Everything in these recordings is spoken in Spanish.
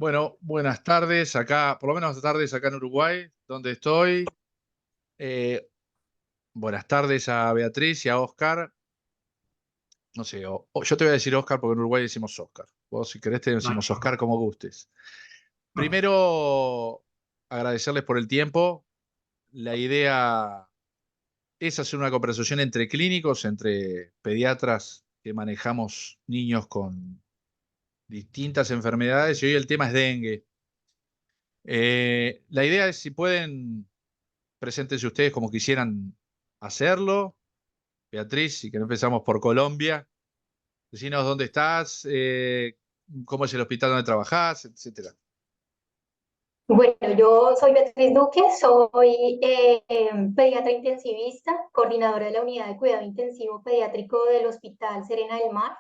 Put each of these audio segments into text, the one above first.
Bueno, buenas tardes acá, por lo menos tardes acá en Uruguay, donde estoy. Eh, Buenas tardes a Beatriz y a Oscar. No sé, yo te voy a decir Oscar porque en Uruguay decimos Oscar. Vos, si querés, te No hay decimos Oscar problema. como gustes. Primero, agradecerles por el tiempo. La idea es hacer una conversación entre clínicos, entre pediatras que manejamos niños con distintas enfermedades, y hoy el tema es dengue. La idea es si pueden. Preséntense ustedes como quisieran hacerlo. Beatriz, si que no empezamos por Colombia. Decinos dónde estás, cómo es el hospital donde trabajás, etcétera. Bueno, yo soy Beatriz Duque, soy pediatra intensivista, coordinadora de la unidad de cuidado intensivo pediátrico del Hospital Serena del Mar,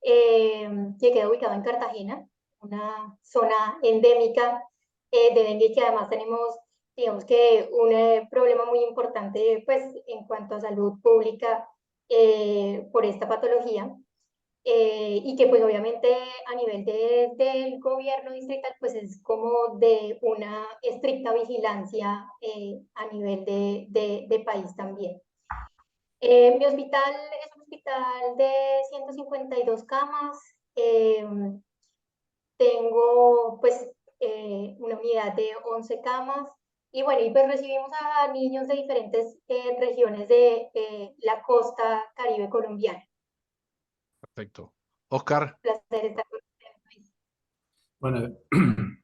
que queda ubicado en Cartagena, una zona endémica de dengue, que además tenemos, digamos que un problema muy importante pues, en cuanto a salud pública por esta patología. Y que pues obviamente a nivel del gobierno distrital pues es como de una estricta vigilancia a nivel de país también. Mi hospital es un hospital de 152 camas. Tengo pues una unidad de 11 camas. Y bueno, y pues recibimos a niños de diferentes regiones de la costa Caribe colombiana. Perfecto. Oscar, Un placer estar con ustedes. Bueno,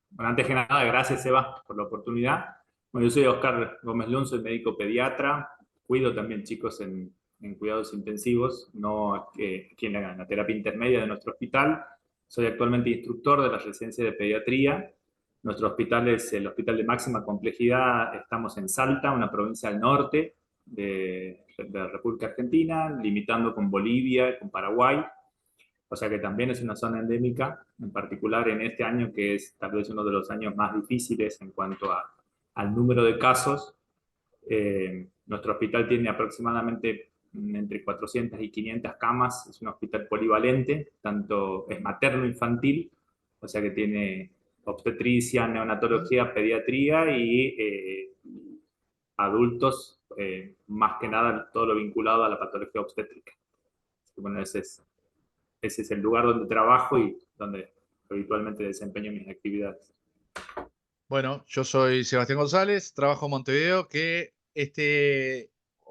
bueno, antes que nada, gracias, Eva, por la oportunidad. Bueno, yo soy Oscar Gómez Lund, soy médico pediatra. Cuido también chicos en cuidados intensivos, no aquí en la terapia intermedia de nuestro hospital. Soy actualmente instructor de la residencia de pediatría. Nuestro hospital es el hospital de máxima complejidad. Estamos en Salta, una provincia al norte de la República Argentina, limitando con Bolivia y con Paraguay. O sea que también es una zona endémica, en particular en este año, que es tal vez uno de los años más difíciles en cuanto al número de casos. Nuestro hospital tiene aproximadamente entre 400 y 500 camas, es un hospital polivalente, tanto es materno-infantil, o sea que tiene obstetricia, neonatología, pediatría y adultos, más que nada todo lo vinculado a la patología obstétrica. Bueno, ese es el lugar donde trabajo y donde habitualmente desempeño mis actividades. bueno, yo soy Sebastián González, trabajo en Montevideo,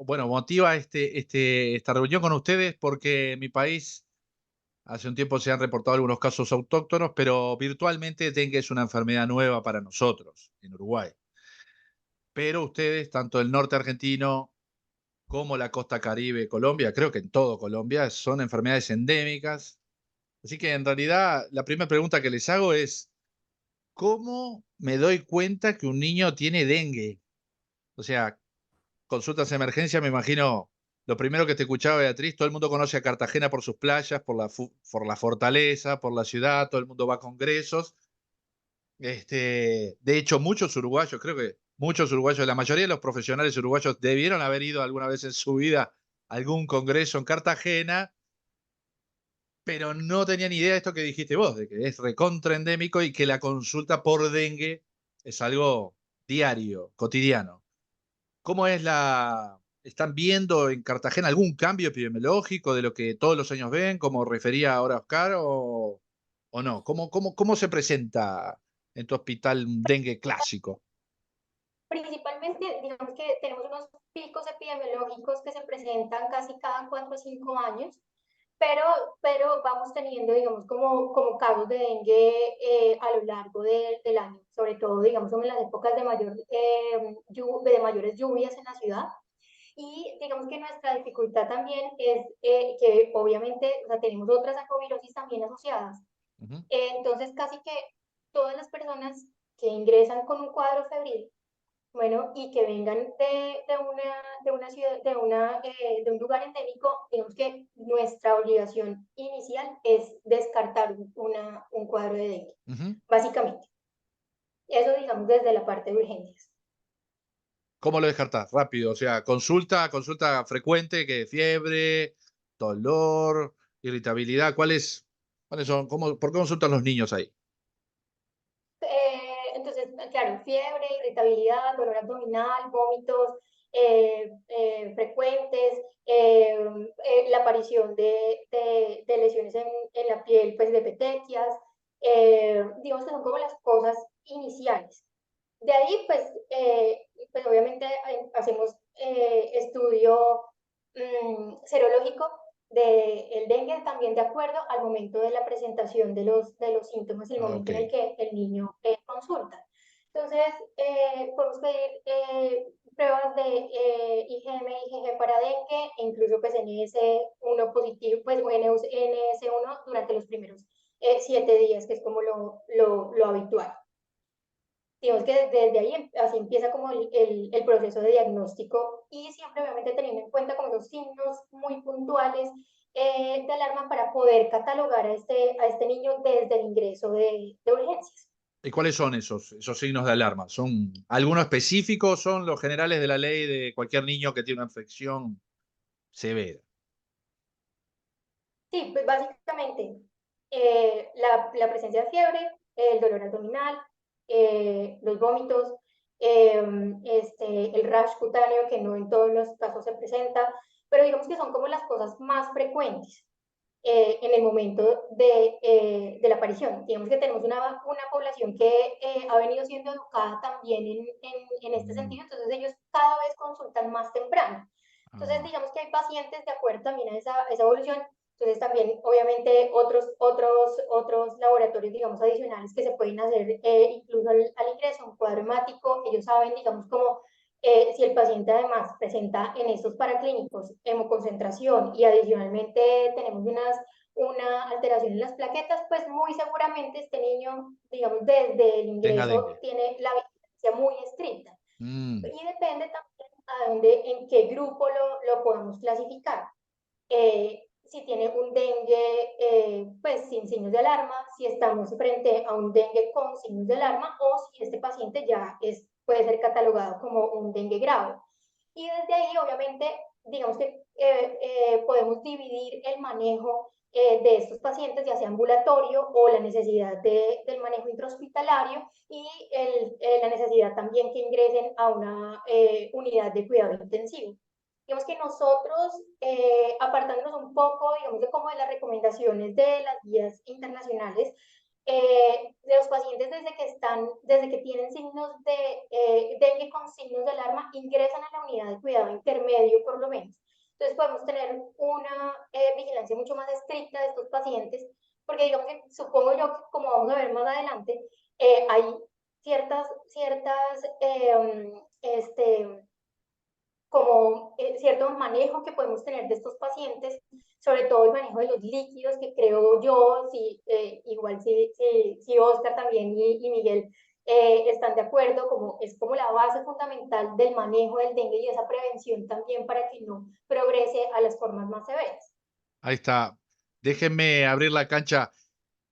bueno, motiva esta reunión con ustedes porque en mi país hace un tiempo se han reportado algunos casos autóctonos, pero virtualmente dengue es una enfermedad nueva para nosotros en Uruguay. Pero ustedes, tanto el norte argentino como la costa Caribe, Colombia, creo que en todo Colombia, son enfermedades endémicas. Así que en realidad la primera pregunta que les hago es, ¿cómo me doy cuenta que un niño tiene dengue? O sea, consultas de emergencia, me imagino, lo primero que te escuchaba Beatriz, todo el mundo conoce a Cartagena por sus playas, por la fortaleza, por la ciudad, todo el mundo va a congresos. De hecho, muchos uruguayos, creo que muchos uruguayos, la mayoría de los profesionales uruguayos debieron haber ido alguna vez en su vida a algún congreso en Cartagena, pero no tenían idea de esto que dijiste vos, de que es recontra endémico y que la consulta por dengue es algo diario, cotidiano. ¿Cómo es ¿Están viendo en Cartagena algún cambio epidemiológico de lo que todos los años ven, como refería ahora Oscar, o no? ¿Cómo se presenta en tu hospital un dengue clásico? Principalmente, digamos que tenemos unos picos epidemiológicos que se presentan casi cada 4 o 5 años, pero, pero vamos teniendo, digamos, como casos de dengue a lo largo del año, sobre todo, digamos, en las épocas de mayores lluvias en la ciudad. Y digamos que nuestra dificultad también es que obviamente, o sea, tenemos otras arcovirosis también asociadas. Ujú. Entonces, casi que todas las personas que ingresan con un cuadro febril, bueno, y que vengan de una ciudad, de un lugar endémico, digamos que nuestra obligación inicial es descartar un cuadro de dengue, Ujú. básicamente. Eso, digamos, desde la parte de urgencias. ¿Cómo lo descartás? Rápido, o sea, consulta frecuente, que fiebre, dolor, irritabilidad, ¿cuáles son? ¿Por qué consultan los niños ahí? fiebre, irritabilidad, dolor abdominal, vómitos frecuentes, la aparición de lesiones en la piel, pues de petequias, digamos que son como las cosas iniciales. De ahí, pues obviamente hacemos estudio serológico del dengue también de acuerdo al momento de la presentación de los síntomas, el momento en el que el niño consulta. Entonces, podemos pedir pruebas de IgM, IgG para dengue, e incluso pues NS1 positivo, pues NS1 durante los primeros 7 días, que es como lo habitual. Digamos que desde ahí así empieza como el proceso de diagnóstico y siempre obviamente teniendo en cuenta como los signos muy puntuales de alarma para poder catalogar a este niño desde el ingreso de urgencias. ¿Y cuáles son esos signos de alarma? ¿Son algunos específicos? ¿Son los generales de la ley de cualquier niño que tiene una infección severa? Sí, pues básicamente la presencia de fiebre, el dolor abdominal, los vómitos, el rash cutáneo que no en todos los casos se presenta, pero digamos que son como las cosas más frecuentes en el momento de la aparición. Digamos que tenemos una población que ha venido siendo educada también en este sentido, entonces ellos cada vez consultan más temprano. Entonces, digamos que hay pacientes de acuerdo también a esa evolución. Entonces también, obviamente, otros laboratorios, digamos, adicionales que se pueden hacer incluso al ingreso, un cuadro hemático, ellos saben, digamos, como si el paciente además presenta en estos paraclínicos hemoconcentración y adicionalmente tenemos una alteración en las plaquetas, pues muy seguramente este niño, digamos, desde el ingreso tiene la vigilancia muy estricta. Y depende también en qué grupo lo podemos clasificar. Si tiene un dengue pues sin signos de alarma, si estamos frente a un dengue con signos de alarma o si este paciente ya puede ser catalogado como un dengue grave. Y desde ahí, obviamente, digamos que podemos dividir el manejo de estos pacientes, ya sea ambulatorio o la necesidad del manejo intrahospitalario y la necesidad también que ingresen a una unidad de cuidado intensivo. Digamos que nosotros, apartándonos un poco, digamos, de como de las recomendaciones de las guías internacionales, de los pacientes desde que tienen signos de dengue con signos de alarma, ingresan a la unidad de cuidado intermedio por lo menos. Entonces podemos tener una vigilancia mucho más estricta de estos pacientes, porque digamos que supongo yo que como vamos a ver más adelante, hay ciertas como cierto manejo que podemos tener de estos pacientes, sobre todo el manejo de los líquidos, que creo yo, igual si Oscar también y Miguel están de acuerdo, es como la base fundamental del manejo del dengue y esa prevención también para que no progrese a las formas más severas. Ahí está. Déjenme abrir la cancha.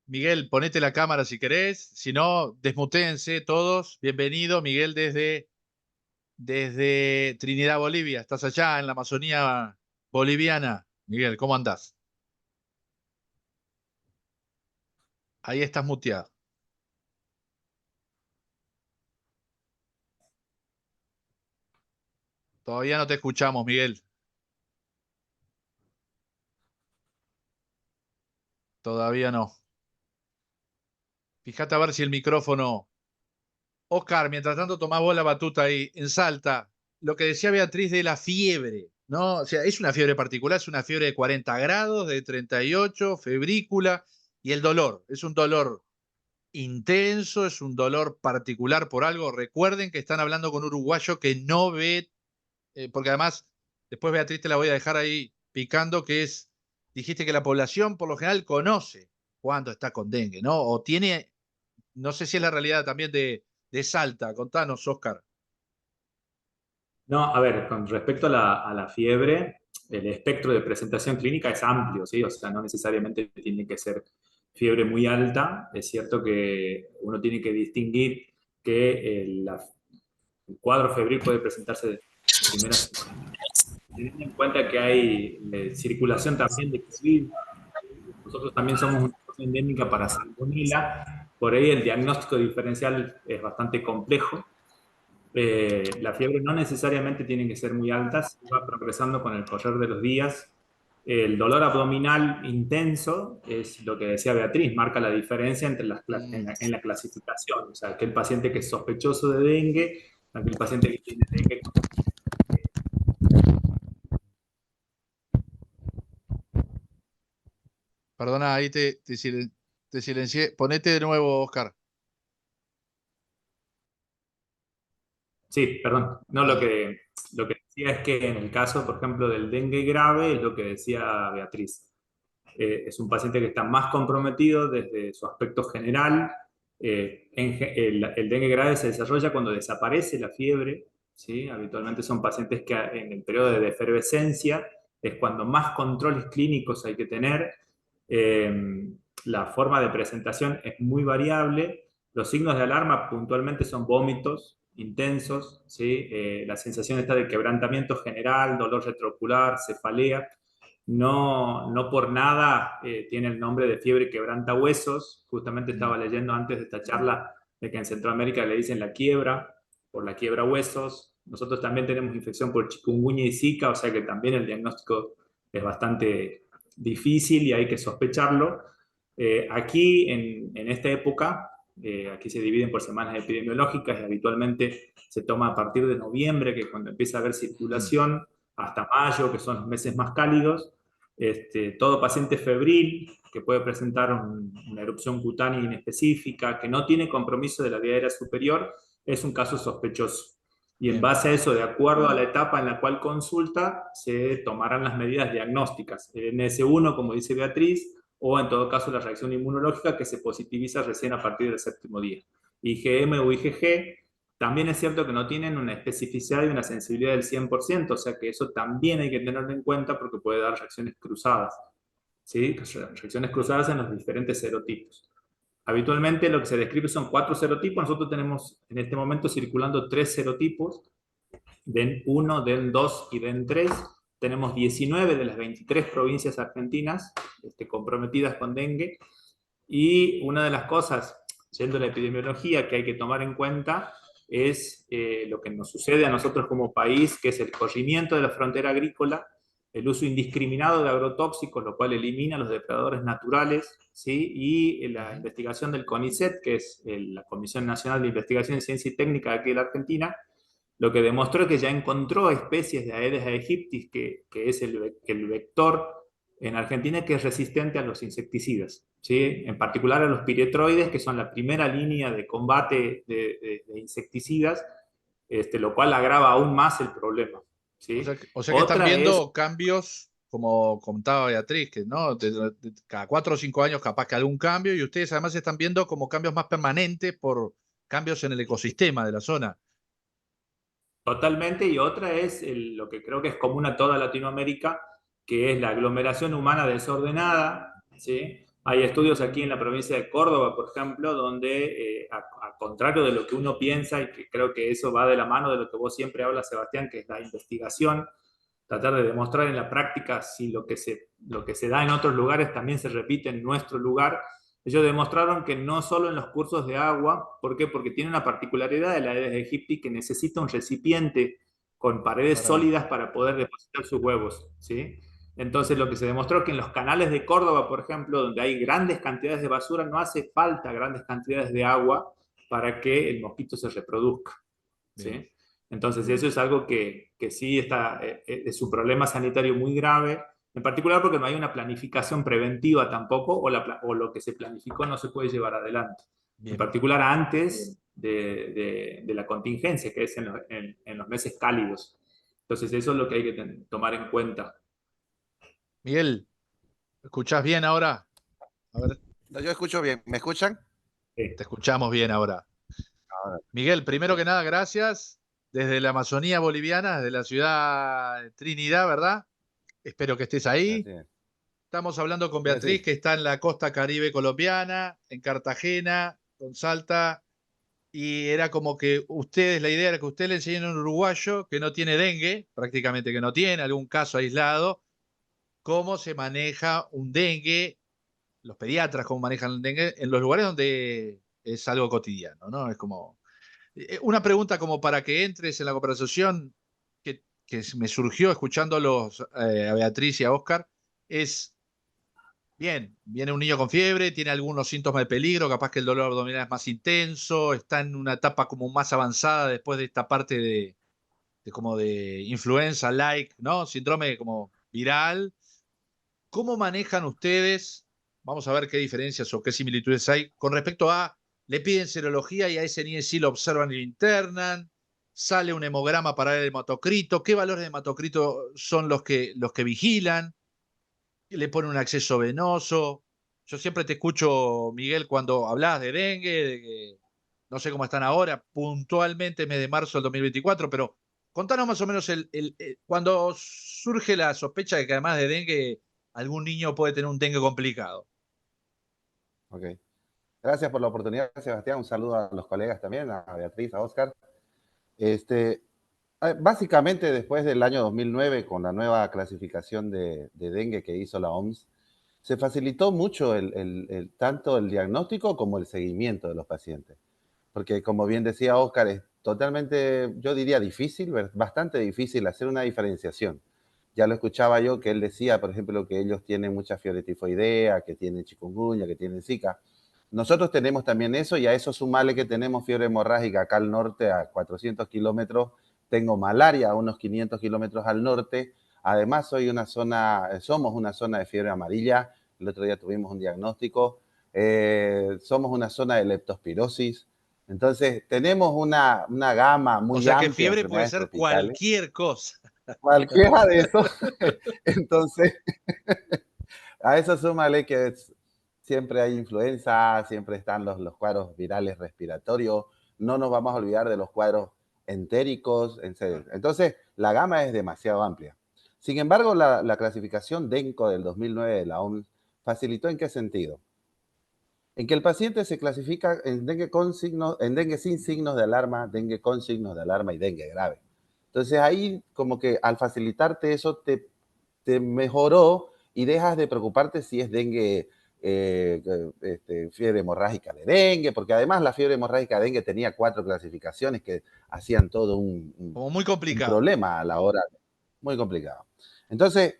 Miguel, ponete la cámara si querés. Si no, desmutéense todos. Bienvenido, Miguel, desde Trinidad, Bolivia. Estás allá en la Amazonía boliviana. Miguel, ¿cómo andás? Ahí estás muteado. Todavía no te escuchamos, Miguel. Todavía no. Fíjate a ver si el micrófono... Oscar, mientras tanto tomás vos la batuta ahí en Salta. Lo que decía Beatriz de la fiebre, ¿no? O sea, es una fiebre particular, es una fiebre de 40 grados, de 38, febrícula, y el dolor. Es un dolor intenso, es un dolor particular por algo. Recuerden que están hablando con un uruguayo que no ve, porque además, después Beatriz te la voy a dejar ahí picando, dijiste que la población por lo general conoce cuando está con dengue, ¿no? O tiene, no sé si es la realidad también de Salta. Contanos, Oscar. No, a ver, con respecto a la fiebre, el espectro de presentación clínica es amplio, ¿sí? O sea, no necesariamente tiene que ser fiebre muy alta. Es cierto que uno tiene que distinguir que el cuadro febril puede presentarse de primeras semanas, teniendo en cuenta que hay circulación también de COVID. Nosotros también somos una zona endémica para Salmonella por ahí el diagnóstico diferencial es bastante complejo. La fiebre no necesariamente tiene que ser muy alta, se va progresando con el correr de los días. El dolor abdominal intenso es lo que decía Beatriz, marca la diferencia entre en la clasificación. O sea, aquel paciente que es sospechoso de dengue, aquel paciente que tiene dengue. Perdona, ahí te silencié. Ponete de nuevo, Oscar. Sí, perdón. No, Dale. lo que decía es que en el caso, por ejemplo, del dengue grave, es lo que decía Beatriz. Es un paciente que está más comprometido desde su aspecto general. El dengue grave se desarrolla cuando desaparece la fiebre, ¿sí? Habitualmente son pacientes que en el periodo de efervescencia es cuando más controles clínicos hay que tener. La forma de presentación es muy variable. Los signos de alarma puntualmente son vómitos intensos, ¿sí? La sensación está de quebrantamiento general, dolor retroocular, cefalea. No, no por nada tiene el nombre de fiebre quebrantahuesos. Justamente estaba leyendo antes de esta charla de que en Centroamérica le dicen la quiebra, por la quiebra huesos. Nosotros también tenemos infección por chikungunya y zika, o sea que también el diagnóstico es bastante difícil y hay que sospecharlo. Aquí, en esta época, aquí se dividen por semanas epidemiológicas y habitualmente se toma a partir de noviembre, que es cuando empieza a haber circulación, hasta mayo, que son los meses más cálidos. Todo paciente febril que puede presentar una erupción cutánea inespecífica, que no tiene compromiso de la vía aérea superior, es un caso sospechoso. Y en Bien. base a eso, de acuerdo a la etapa en la cual consulta, se tomarán las medidas diagnósticas. El NS1, como dice Beatriz, o en todo caso la reacción inmunológica que se positiviza recién a partir del séptimo día. IgM o IgG también es cierto que no tienen una especificidad y una sensibilidad del 100%, o sea que eso también hay que tenerlo en cuenta porque puede dar reacciones cruzadas, ¿sí? Reacciones cruzadas en los diferentes serotipos. Habitualmente lo que se describe son 4 serotipos, nosotros tenemos en este momento circulando 3 serotipos, DEN 1, DEN 2 y DEN 3. Tenemos 19 de las 23 provincias argentinas comprometidas con dengue, y una de las cosas, yendo a la epidemiología, que hay que tomar en cuenta es lo que nos sucede a nosotros como país, que es el corrimiento de la frontera agrícola, el uso indiscriminado de agrotóxicos, lo cual elimina los depredadores naturales, ¿sí? Y la investigación del CONICET, que es la Comisión Nacional de Investigación en Ciencia y Técnica de aquí de la Argentina, lo que demostró que ya encontró especies de Aedes aegyptis, que es el vector en Argentina que es resistente a los insecticidas, ¿sí? En particular a los piretroides, que son la primera línea de combate de insecticidas, lo cual agrava aún más el problema, ¿sí? O sea que están Otra es viendo cambios, como contaba Beatriz, que ¿no? Cada 4 o 5 años capaz que algún cambio, y ustedes además están viendo como cambios más permanentes por cambios en el ecosistema de la zona. totalmente, y otra es lo que creo que es común a toda Latinoamérica, que es la aglomeración humana desordenada, ¿sí? Hay estudios aquí en la provincia de Córdoba, por ejemplo, donde, a contrario de lo que uno piensa, y que creo que eso va de la mano de lo que vos siempre hablas, Sebastián, que es la investigación, tratar de demostrar en la práctica si lo que se da en otros lugares también se repite en nuestro lugar. Ellos demostraron que no solo en los cursos de agua, ¿por qué? Porque tiene una particularidad de la Aedes aegypti que necesita un recipiente con paredes Para... sólidas para poder depositar sus huevos, ¿sí? Entonces lo que se demostró es que en los canales de Córdoba, por ejemplo, donde hay grandes cantidades de basura, no hace falta grandes cantidades de agua para que el mosquito se reproduzca, Bien. ¿sí? Entonces eso es algo que sí está, es un problema sanitario muy grave, en particular porque no hay una planificación preventiva tampoco, o lo que se planificó no se puede llevar adelante. En Bien. particular antes de la contingencia, que es en los meses cálidos. Entonces eso es lo que hay que tomar en cuenta. Miguel, ¿me escuchás bien ahora? A ver, No, yo escucho bien. ¿Me escuchan? Sí. te escuchamos bien ahora. Ahora, Miguel, primero que perfecto. nada, gracias. Desde la Amazonía boliviana, desde la ciudad de Trinidad, ¿verdad? Espero que estés ahí. Así es. Estamos hablando con Sí, Beatriz, sí. que está en la costa caribe colombiana, en Cartagena, con Salta, y era como que ustedes, la idea era que usted le enseñen a un uruguayo que no tiene dengue, prácticamente que no tiene, algún caso aislado, cómo se maneja un dengue, los pediatras cómo manejan el dengue, en los lugares donde es algo cotidiano, ¿no? Es como una pregunta como para que entres en la conversación que me surgió escuchándolos a Beatriz y a Oscar, es, bien, viene un niño con fiebre, tiene algunos síntomas de peligro, capaz que el dolor abdominal es más intenso, está en una etapa como más avanzada después de esta parte de como de influenza like, ¿no? Síndrome como viral. ¿Cómo manejan ustedes? Vamos a ver qué diferencias o qué similitudes hay con respecto a, le piden serología y a ese niño sí lo observan y lo internan, sale un hemograma para ver el hematocrito, ¿qué valores de hematocrito son los que vigilan? Le ponen un acceso venoso. Yo siempre te escucho, Miguel, cuando hablas de dengue, de que no sé cómo están ahora, puntualmente mes de marzo del 2024, pero contanos más o menos cuando surge la sospecha de que además de dengue, algún niño puede tener un dengue complicado. Ok. Gracias por la oportunidad, Sebastián. Un saludo a los colegas también, a Beatriz, a Oscar. Este, Básicamente, después del año 2009, con la nueva clasificación de dengue que hizo la OMS, se facilitó mucho tanto el diagnóstico como el seguimiento de los pacientes. Porque, como bien decía Oscar, es totalmente, yo diría difícil, bastante difícil hacer una diferenciación. Ya lo escuchaba yo que él decía, por ejemplo, que ellos tienen mucha fiebre tifoidea, que tienen chikungunya, que tienen Zika. Nosotros tenemos también eso, y a eso sumarle que tenemos fiebre hemorrágica acá al norte, a 400 kilómetros. Tengo malaria a unos 500 kilómetros al norte. Además, somos una zona de fiebre amarilla. El otro día tuvimos un diagnóstico. Somos una zona de leptospirosis. Entonces, tenemos una gama O muy sea que amplia de fiebre puede enfermedades ser tropicales. cualquier cosa. Cualquiera de esos. Entonces, a eso súmale que siempre hay influenza, siempre están los cuadros virales respiratorios, no nos vamos a olvidar de los cuadros entéricos, en serio. Entonces, la gama es demasiado amplia. Sin embargo, la clasificación DENCO del 2009 de la OMS facilitó ¿en qué sentido? En que el paciente se clasifica en dengue, en dengue sin signos de alarma, dengue con signos de alarma y dengue grave. Entonces ahí como que al facilitarte eso te mejoró y dejas de preocuparte si es dengue, fiebre hemorrágica de dengue, porque además la fiebre hemorrágica de dengue tenía 4 clasificaciones que hacían todo Como muy un complicado. problema a la hora, muy complicado. Entonces,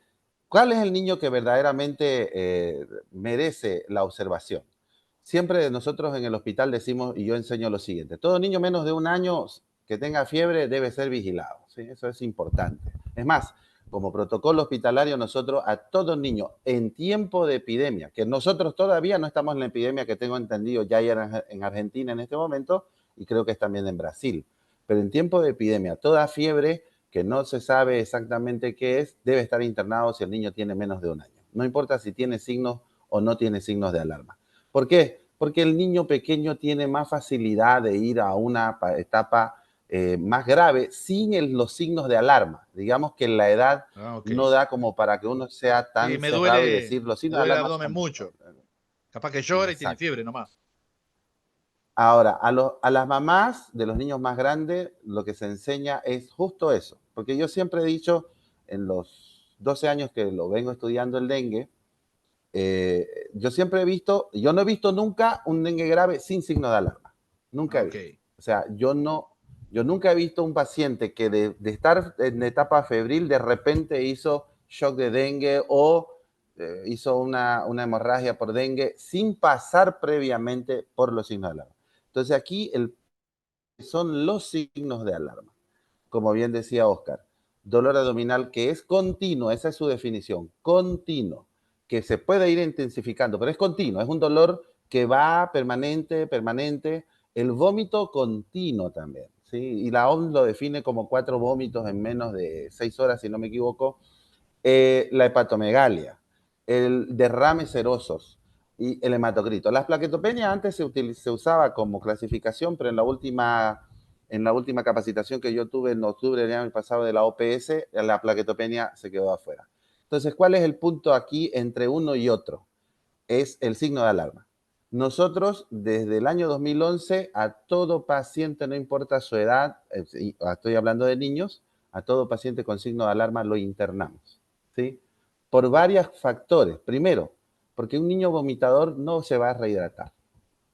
¿cuál es el niño que verdaderamente merece la observación? Siempre nosotros en el hospital decimos, y yo enseño lo siguiente, todo niño menos de 1 año que tenga fiebre debe ser vigilado, ¿sí? Eso es importante. Es más, como protocolo hospitalario, nosotros a todo niño en tiempo de epidemia, que nosotros todavía no estamos en la epidemia que tengo entendido, ya hay en Argentina en este momento, y creo que es también en Brasil, pero en tiempo de epidemia, toda fiebre que no se sabe exactamente qué es, debe estar internado si el niño tiene menos de 1 año. No importa si tiene signos o no tiene signos de alarma. ¿Por qué? Porque el niño pequeño tiene más facilidad de ir a una etapa más grave sin los signos de alarma. Digamos que la edad Ah, ok. no da como para que uno sea Sí, tan cerrado y decir los me signos de duele el alarma abdomen son... mucho. Capaz que llora y tiene Exacto. fiebre nomás. Ahora, a las mamás de los niños más grandes, lo que se enseña es justo eso. Porque yo siempre he dicho, en los 12 años que lo vengo estudiando el dengue, yo siempre he visto, yo no he visto nunca un dengue grave sin signo de alarma. Nunca Ah, he ok. visto. O sea, yo nunca he visto un paciente que de estar en etapa febril de repente hizo shock de dengue o hizo una hemorragia por dengue sin pasar previamente por los signos de alarma. Entonces aquí son los signos de alarma. Como bien decía Oscar, dolor abdominal que es continuo, esa es su definición, continuo, que se puede ir intensificando, pero es continuo, es un dolor que va permanente, permanente, el vómito continuo también, ¿sí? Y la OMS lo define como 4 vómitos en menos de 6 horas, si no me equivoco, la hepatomegalia, el derrame serosos y el hematocrito. Las plaquetopenias antes se usaba como clasificación, pero en la última capacitación que yo tuve en octubre del año pasado de la OPS, la plaquetopenia se quedó afuera. Entonces, ¿cuál es el punto aquí entre uno y otro? Es el signo de alarma. Nosotros, desde el año 2011, a todo paciente, no importa su edad, estoy hablando de niños, a todo paciente con signo de alarma lo internamos, ¿sí? Por varios factores. Primero, porque un niño vomitador no se va a rehidratar,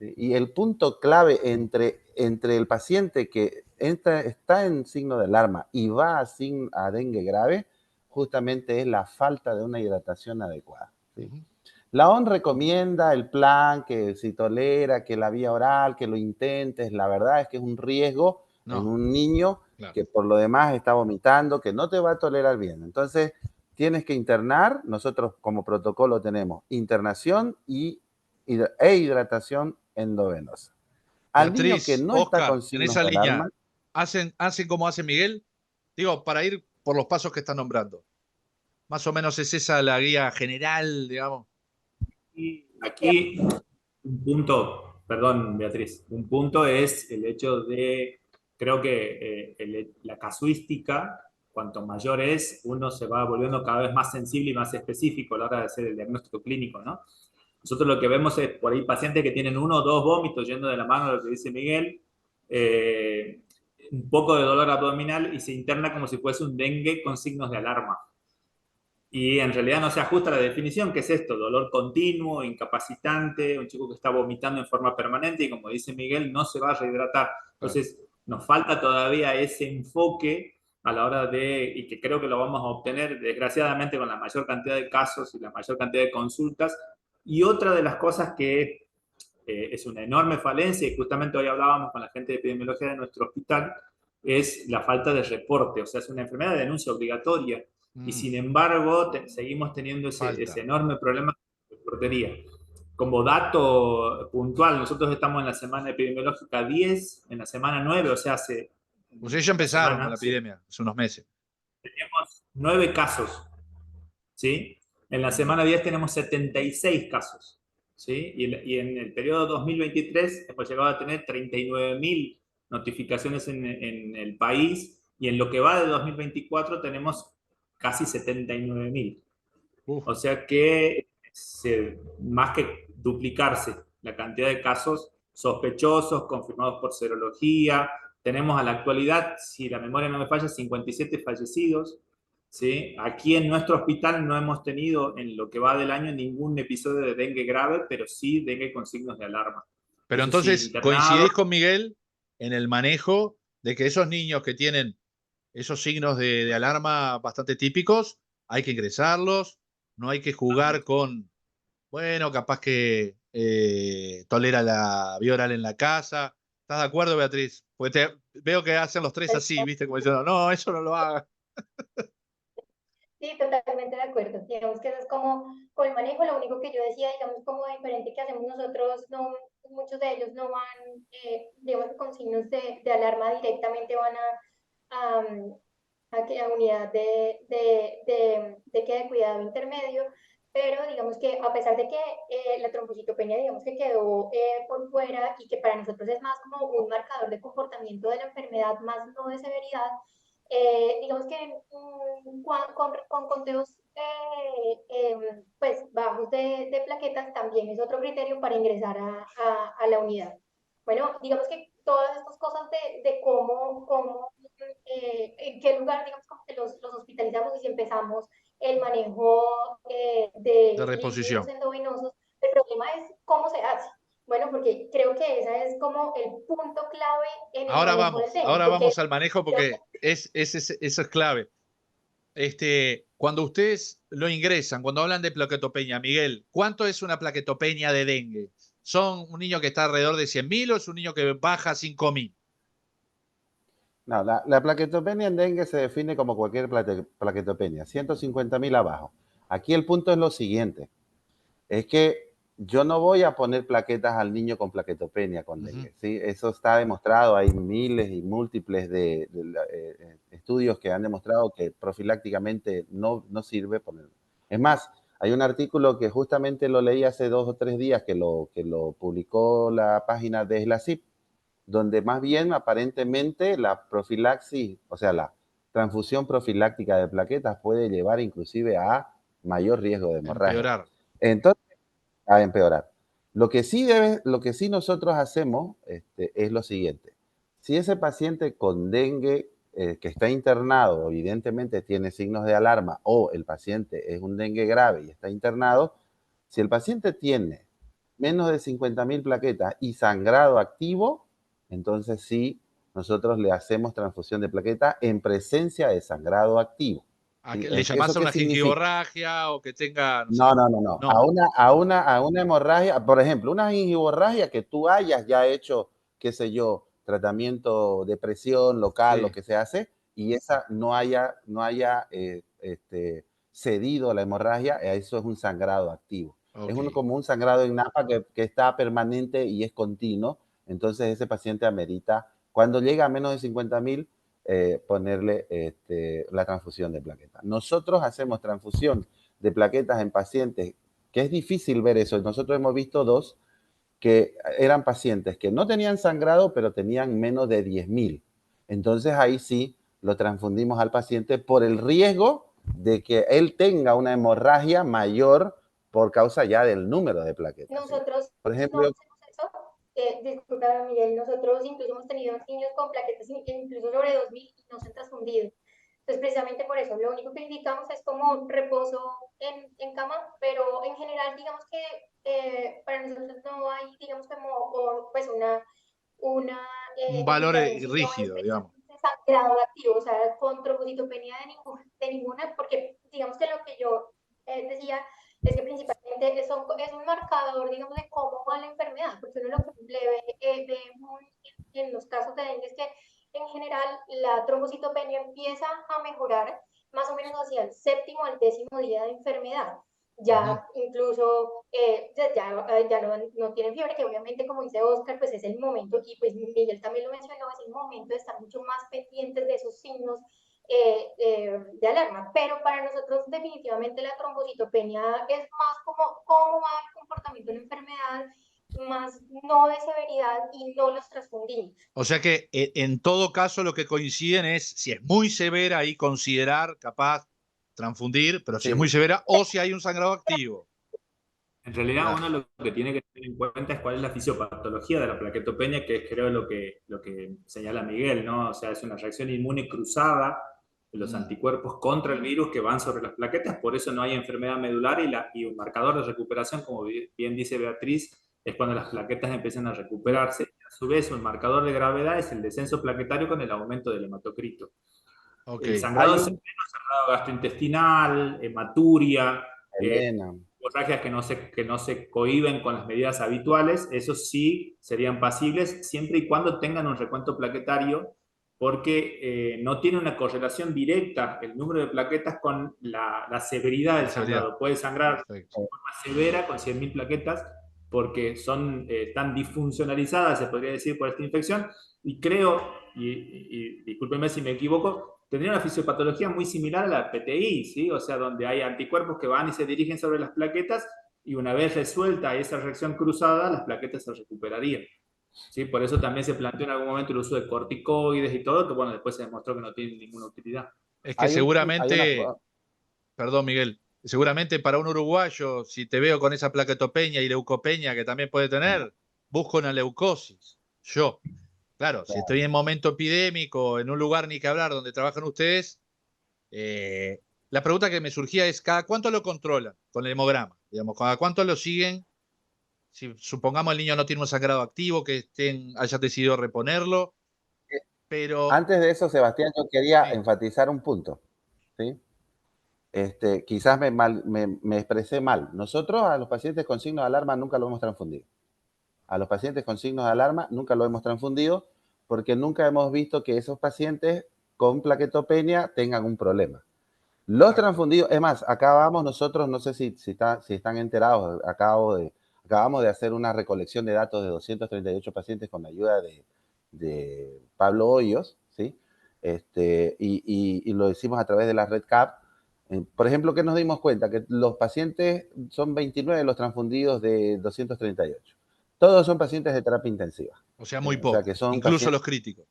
¿sí? Y el punto clave entre el paciente que está en signo de alarma y va a dengue grave, justamente es la falta de una hidratación adecuada, ¿sí? La OMS recomienda el plan, que si tolera, que la vía oral, que lo intentes. La verdad es que es un riesgo en un niño que por lo demás está vomitando, que no te va a tolerar bien. Entonces, tienes que internar. Nosotros como protocolo tenemos internación e hidratación endovenosa. Al niño que Beatriz, no está Oscar, con en signos esa de línea, alarma, ¿hacen como hace Miguel? Digo, para ir por los pasos que están nombrando. Más o menos es esa la guía general, digamos. Y aquí un punto, perdón Beatriz, un punto es el hecho de, creo que la casuística, cuanto mayor es, uno se va volviendo cada vez más sensible y más específico a la hora de hacer el diagnóstico clínico, ¿no? Nosotros lo que vemos es por ahí pacientes que tienen 1 o 2 vómitos, yendo de la mano a lo que dice Miguel, un poco de dolor abdominal y se interna como si fuese un dengue con signos de alarma. Y en realidad no se ajusta a la definición, que es esto, dolor continuo, incapacitante, un chico que está vomitando en forma permanente y como dice Miguel, no se va a rehidratar. Entonces, nos falta todavía ese enfoque a la hora de, y que creo que lo vamos a obtener desgraciadamente con la mayor cantidad de casos y la mayor cantidad de consultas. Y otra de las cosas que es una enorme falencia, y justamente hoy hablábamos con la gente de epidemiología de nuestro hospital, es la falta de reporte. O sea, es una enfermedad de denuncia obligatoria. Y sin embargo, seguimos teniendo ese enorme problema de reportería. Como dato puntual, nosotros estamos en la semana epidemiológica 10, en la semana 9, o sea, hace Ustedes ya una empezaron con semana, la epidemia, hace unos meses. tenemos 9 casos, ¿sí? En la semana 10 tenemos 76 casos, ¿sí? Y en el periodo 2023 hemos llegado a tener 39.000 notificaciones en el país y en lo que va de 2024 tenemos casi 79.000. O sea que más que duplicarse la cantidad de casos sospechosos, confirmados por serología, tenemos a la actualidad, si la memoria no me falla, 57 fallecidos. ¿Sí? Aquí en nuestro hospital no hemos tenido en lo que va del año ningún episodio de dengue grave, pero sí dengue con signos de alarma. Pero Entonces, sí, entonces, internado. ¿coincidís con Miguel en el manejo de que esos niños que tienen esos signos de alarma bastante típicos, hay que ingresarlos, no hay que jugar con, bueno, capaz que tolera la vía oral en la casa? ¿Estás de acuerdo, Beatriz? Pues veo que hacen los tres así, ¿viste? Como diciendo, no, eso no lo haga. Sí, totalmente de acuerdo. Digamos que eso es como con el manejo, lo único que yo decía, digamos, como diferente que hacemos nosotros, no, muchos de ellos no van, digamos, con signos de alarma directamente van a unidad de cuidado intermedio, pero digamos que a pesar de que la trombocitopenia, digamos que quedó por fuera y que para nosotros es más como un marcador de comportamiento de la enfermedad, más no de severidad, digamos que con conteos pues bajos de plaquetas también es otro criterio para ingresar a la unidad. Bueno, digamos que todas estas cosas de cómo en qué lugar, digamos, como que los hospitalizamos y si empezamos el manejo De de líquidos reposición. endovenosos, el problema es cómo se hace. Bueno, porque creo que ese es como el punto clave en el manejo del dengue, Ahora porque vamos al manejo porque eso es clave. Cuando ustedes lo ingresan, cuando hablan de plaquetopenia, Miguel, ¿cuánto es una plaquetopenia de dengue? ¿Son un niño que está alrededor de 100.000 o es un niño que baja a 5.000? no, la plaquetopenia en dengue se define como cualquier plaquetopenia, 150.000 abajo. Aquí el punto es lo siguiente, es que yo no voy a poner plaquetas al niño con plaquetopenia con dengue, ¿sí? Eso está demostrado, hay miles y múltiples de estudios que han demostrado que profilácticamente no sirve poner. Es más, hay un artículo que justamente lo leí hace 2 o 3 días que lo publicó la página de SLACIP, donde más bien aparentemente la profilaxis, o sea, la transfusión profiláctica de plaquetas puede llevar inclusive a mayor riesgo de hemorragia. Empeorar. Entonces, a empeorar. Lo que sí nosotros hacemos es lo siguiente. Si ese paciente con dengue que está internado, evidentemente tiene signos de alarma, o el paciente es un dengue grave y está internado, si el paciente tiene menos de 50.000 plaquetas y sangrado activo, entonces sí, nosotros le hacemos transfusión de plaquetas en presencia de sangrado activo. ¿Sí? ¿Le ¿Eso llamás a qué una significa? gingivorragia o que tenga, no sé? No, no, no, no. No. A una hemorragia, por ejemplo, una gingivorragia que tú hayas ya hecho, qué sé yo, tratamiento de presión local, lo Sí, que se hace, y esa no haya cedido la hemorragia, eso es un sangrado activo. Es ok. como un sangrado en napa que está permanente y es continuo, entonces ese paciente amerita, cuando llega a menos de 50.000, ponerle la transfusión de plaquetas. Nosotros hacemos transfusión de plaquetas en pacientes, que es difícil ver eso. Nosotros hemos visto dos que eran pacientes que no tenían sangrado, pero tenían menos de 10.000. Entonces ahí sí lo transfundimos al paciente por el riesgo de que él tenga una hemorragia mayor por causa ya del número de plaquetas, ¿sí? Nosotros Por no ejemplo, hacemos eso. Disculpa, Miguel, nosotros incluso hemos tenido niños con plaquetas incluso sobre 2000 y no se han transfundido. Entonces, precisamente por eso, lo único que indicamos es como un reposo en cama, pero en general, digamos que para nosotros no hay, digamos, como pues una Un valor indicación, si no es rígido, digamos. precisamente sangrado activo, o sea, con trombocitopenia de ninguna, porque digamos que lo que yo decía es que principalmente es un marcador, digamos, de cómo va la enfermedad, porque uno lo que ve en los casos de dengue es que en general la trombocitopenia empieza a mejorar más o menos hacia el séptimo al 10.º día de enfermedad. Ujú. Ya incluso ya no tienen fiebre, que obviamente, como dice Oscar, pues es el momento, y pues Miguel también lo mencionó, es el momento de estar mucho más pendientes de esos signos de alarma, pero para nosotros definitivamente la trombocitopenia es más como cómo va el comportamiento de la enfermedad, más no de severidad y no los transfundimos. O sea que en todo caso lo que coinciden es si es muy severa ahí considerar capaz transfundir, pero si es muy sí, severa o si hay un sangrado activo. En realidad, Claro. uno lo que tiene que tener en cuenta es cuál es la fisiopatología de la plaquetopenia, que es creo lo que señala Miguel, ¿no? O sea, es una reacción inmune cruzada de los Mm. anticuerpos contra el virus que van sobre las plaquetas, por eso no hay enfermedad medular y un marcador de recuperación, como bien dice Beatriz, es cuando las plaquetas empiezan a recuperarse. A su vez, un marcador de gravedad es el descenso plaquetario con el aumento del hematocrito. Ok. El sangrado hay severo, un, sangrado gastrointestinal, hematuria, Elena, hemorragias que no se cohiben con las medidas habituales, esos sí serían pasibles siempre y cuando tengan un recuento plaquetario, porque no tiene una correlación directa el número de plaquetas con la severidad La del severidad. sangrado. Puede sangrar Perfecto. de forma severa con 100.000 plaquetas porque son tan disfuncionalizadas, se podría decir, por esta infección, y creo, y discúlpenme si me equivoco, tendría una fisiopatología muy similar a la PTI, ¿sí? O sea, donde hay anticuerpos que van y se dirigen sobre las plaquetas y una vez resuelta esa reacción cruzada, las plaquetas se recuperarían. ¿Sí? Por eso también se planteó en algún momento el uso de corticoides y todo, que bueno, después se demostró que no tiene ninguna utilidad. Es que hay una, seguramente, perdón Miguel, seguramente para un uruguayo, si te veo con esa plaquetopenia y leucopenia que también puede tener, busco una leucosis. Yo. Claro, si estoy en momento epidémico, en un lugar ni que hablar donde trabajan ustedes, la pregunta que me surgía es, ¿cada cuánto lo controlan con el hemograma? Digamos, ¿cada cuánto lo siguen? Si supongamos el niño no tiene un sangrado activo, que hayan decidido reponerlo, pero antes de eso, Sebastián, yo quería sí, enfatizar un punto, ¿sí? Quizás me expresé mal. Nosotros a los pacientes con signos de alarma nunca lo hemos transfundido. A los pacientes con signos de alarma nunca lo hemos transfundido porque nunca hemos visto que esos pacientes con plaquetopenia tengan un problema. Los exacto. transfundidos, es más, acabamos nosotros, no sé si están enterados, acabamos de hacer una recolección de datos de 238 pacientes con la ayuda de Pablo Hoyos, ¿sí? Y lo hicimos a través de la Red CAP. Por ejemplo, ¿qué nos dimos cuenta? Que los pacientes son 29 los transfundidos de 238. Todos son pacientes de terapia intensiva. O sea, ¿Sí? muy O sea, que pocos, son incluso pacientes, los críticos.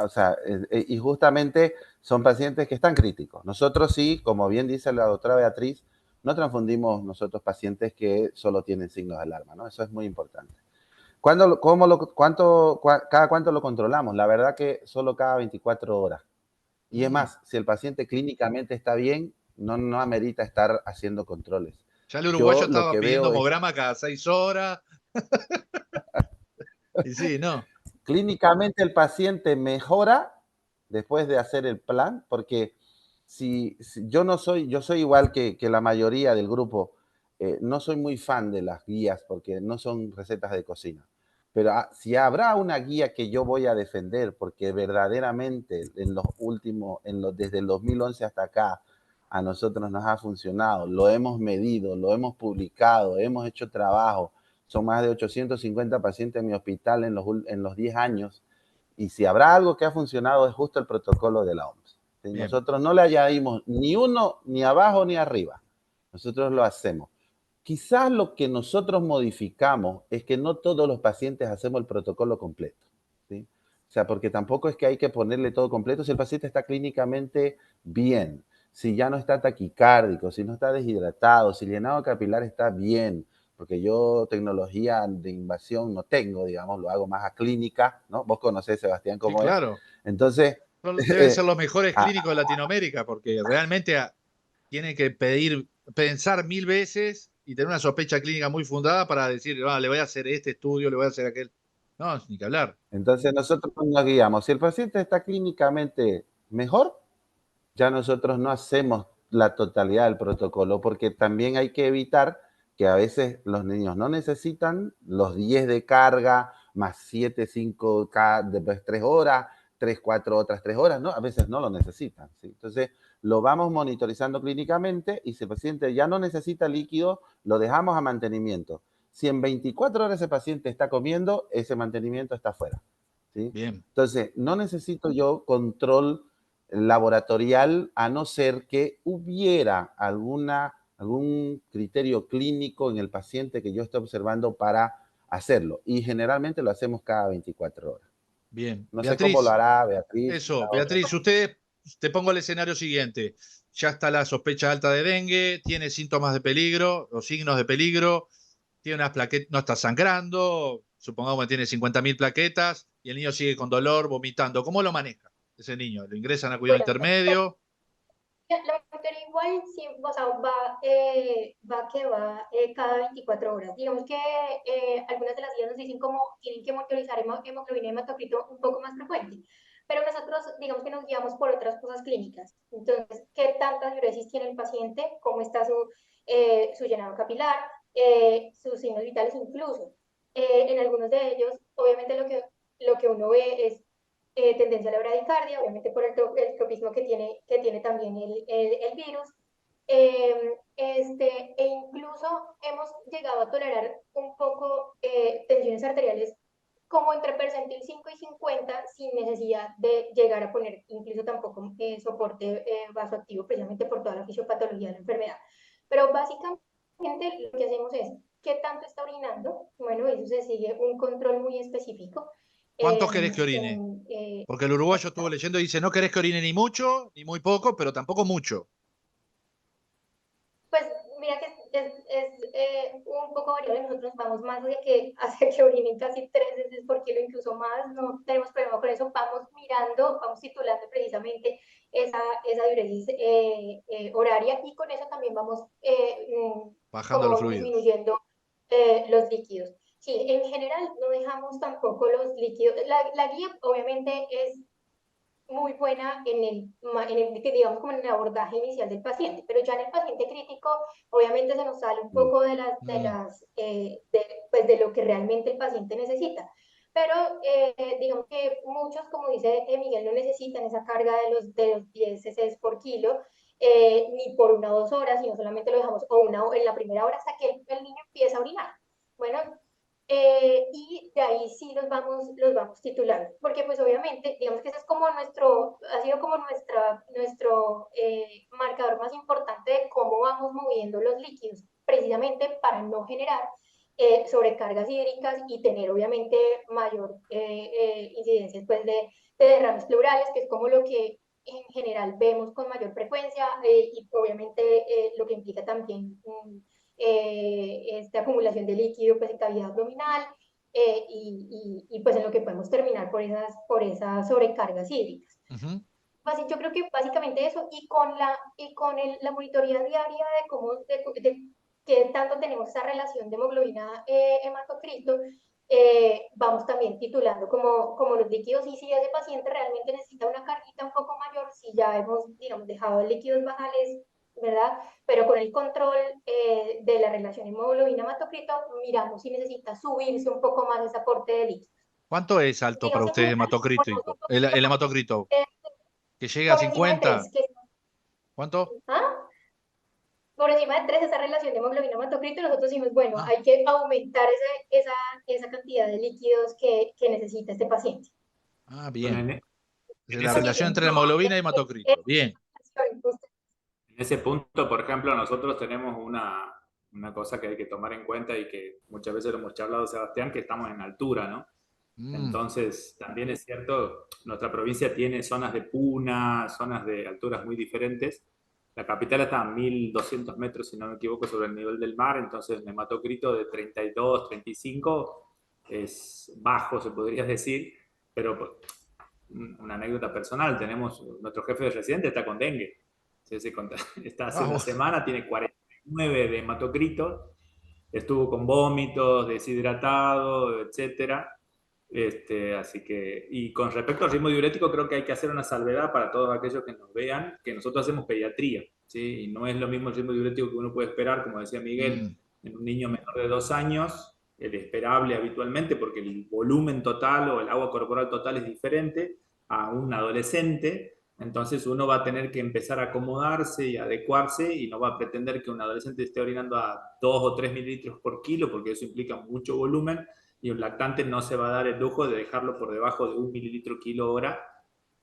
o sea, y justamente son pacientes que están críticos. Nosotros sí, como bien dice la doctora Beatriz, no transfundimos nosotros pacientes que solo tienen signos de alarma, ¿no? Eso es muy importante. ¿Cada cuánto lo controlamos? La verdad que solo cada 24 horas. Y es Mm, más, si el paciente clínicamente está bien, no amerita estar haciendo controles. Ya el uruguayo Yo lo estaba que pidiendo veo es, hemograma cada 6 horas. Y sí, no. clínicamente el paciente mejora después de hacer el plan, porque si yo no soy, yo soy igual que la mayoría del grupo, no soy muy fan de las guías porque no son recetas de cocina. Pero si habrá una guía que yo voy a defender, porque verdaderamente en los últimos, desde el 2011 hasta acá, a nosotros nos ha funcionado, lo hemos medido, lo hemos publicado, hemos hecho trabajo, son más de 850 pacientes en mi hospital en los 10 años, y si habrá algo que ha funcionado es justo el protocolo de la OMS. ¿Sí? Bien, Nosotros no le añadimos ni uno, ni abajo, ni arriba. Nosotros lo hacemos. Quizás lo que nosotros modificamos es que no todos los pacientes hacemos el protocolo completo. ¿Sí? O sea, porque tampoco es que hay que ponerle todo completo si el paciente está clínicamente bien, si ya no está taquicárdico, si no está deshidratado, si el llenado capilar está bien, porque yo tecnología de invasión no tengo, digamos, lo hago más a clínica, ¿no? Vos conocés, Sebastián, sí, cómo es. claro. Entonces, Deben ser los mejores ah, clínicos de Latinoamérica, porque realmente tienen que pensar 1000 veces y tener una sospecha clínica muy fundada para decir, le voy a hacer este estudio, le voy a hacer aquel. No, ni que hablar. entonces nosotros nos guiamos. Si el paciente está clínicamente mejor, ya nosotros no hacemos la totalidad del protocolo porque también hay que evitar que a veces los niños no necesitan los 10 de carga más 7, 5, después 3 horas, 3, 4 otras 3 horas, ¿no? A veces no lo necesitan, ¿sí? Entonces, lo vamos monitorizando clínicamente y si el paciente ya no necesita líquido, lo dejamos a mantenimiento. Si en 24 horas ese paciente está comiendo, ese mantenimiento está fuera, ¿sí? Bien. Entonces, no necesito yo control laboratorial a no ser que hubiera algún criterio clínico en el paciente que yo esté observando para hacerlo. Y generalmente lo hacemos cada 24 horas. Bien. No sé cómo lo Beatriz, hará Beatriz. eso, Beatriz, usted, te pongo el escenario siguiente. Ya está la sospecha alta de dengue, tiene síntomas de peligro, o signos de peligro, tiene unas plaquetas, no está sangrando, supongamos que tiene 50.000 plaquetas, y el niño sigue con dolor, vomitando. ¿Cómo lo maneja ese niño? ¿Lo ingresan a cuidado Bueno, intermedio? la bacteria igual sí, o sea, va cada 24 horas. Digamos que algunas de las guías nos dicen cómo tienen que monitorizar hemoglobina y hematocrito un poco más frecuente. Pero nosotros, digamos que nos guiamos por otras cosas clínicas. Entonces, ¿qué tanta diuresis tiene el paciente? ¿Cómo está su llenado capilar? Sus signos vitales incluso. En algunos de ellos, obviamente lo que uno ve es tendencia a la bradicardia, obviamente por el tropismo que tiene también el virus. E incluso hemos llegado a tolerar un poco tensiones arteriales como entre percentil 5 y 50 sin necesidad de llegar a poner incluso tampoco soporte vasoactivo precisamente por toda la fisiopatología de la enfermedad. Pero básicamente lo que hacemos es, ¿qué tanto está orinando? Bueno, eso se sigue un control muy específico. ¿Cuánto querés que orine? En, Porque el uruguayo estuvo leyendo y dice, no querés que orine ni mucho, ni muy poco, pero tampoco mucho. Pues mira que un poco variable, nosotros vamos más de que hacia que orinen casi 3 veces por kilo, incluso más, no tenemos problema con eso, vamos mirando, vamos titulando precisamente esa diuresis horaria y con eso también vamos Bajando los como fluidos. disminuyendo los líquidos. Sí, en general no dejamos tampoco los líquidos, la guía obviamente es muy buena digamos, como en el abordaje inicial del paciente, pero ya en el paciente crítico, obviamente se nos sale un poco Mm. pues de lo que realmente el paciente necesita. Pero digamos que muchos, como dice Miguel, no necesitan esa carga de los 10 cc por kilo, ni por 1 o 2 horas, sino solamente lo dejamos en la primera hora hasta que el niño empieza a orinar. Bueno, y de ahí sí los vamos titulando, porque pues obviamente, digamos que ese es como ha sido como nuestro marcador más importante de cómo vamos moviendo los líquidos, precisamente para no generar sobrecargas hídricas y tener obviamente mayor incidencia pues, de derrames pleurales, que es como lo que en general vemos con mayor frecuencia y obviamente lo que implica también esta acumulación de líquido pues, en cavidad abdominal pues en lo que podemos terminar por esas sobrecargas hídricas. Ujú. Yo creo que básicamente eso y con la monitoría diaria de cómo qué tanto tenemos esa relación de hemoglobina hematocrito, vamos también titulando como los líquidos, y si ese paciente realmente necesita una carguita un poco mayor, si ya hemos, digamos, dejado líquidos basales, ¿verdad? Pero con el control de la relación hemoglobina-hematocrito, miramos si necesita subirse un poco más ese aporte de líquidos. ¿Cuánto es alto para Digamos, en ustedes general, hematocrito? El hematocrito, eh, que llegue a por encima de 50. 3, que, ¿Cuánto? ¿ah? Por encima de 3 esa relación de hemoglobina hematocrito, nosotros decimos, bueno, Ah, hay que aumentar esa cantidad de líquidos que necesita este paciente. Bueno, bien. en La ese relación entre hemoglobina y Eh, hematocrito. Bien. En ese punto, por ejemplo, nosotros tenemos una cosa que hay que tomar en cuenta y que muchas veces lo hemos charlado, Sebastián, que estamos en altura, ¿no? Mm, Entonces, también es cierto, nuestra provincia tiene zonas de puna, zonas de alturas muy diferentes. La capital está a 1200 metros, si no me equivoco, sobre el nivel del mar, entonces el hematocrito de 32, 35 es bajo, se podría decir, pero pues, una anécdota personal, tenemos, nuestro jefe de residente está con dengue. Está hace una vamos. semana, tiene 49 de hematocrito, estuvo con vómitos, deshidratado, etcétera. Así que, y con respecto al ritmo diurético, creo que hay que hacer una salvedad para todos aquellos que nos vean, que nosotros hacemos pediatría, ¿sí? Y no es lo mismo el ritmo diurético que uno puede esperar, como decía Miguel, Mm, en un niño menor de 2 años, el esperable habitualmente, porque el volumen total o el agua corporal total es diferente a un adolescente. Entonces uno va a tener que empezar a acomodarse y adecuarse y no va a pretender que un adolescente esté orinando a 2 o 3 mililitros por kilo, porque eso implica mucho volumen, y un lactante no se va a dar el lujo de dejarlo por debajo de 1 mililitro kilo hora,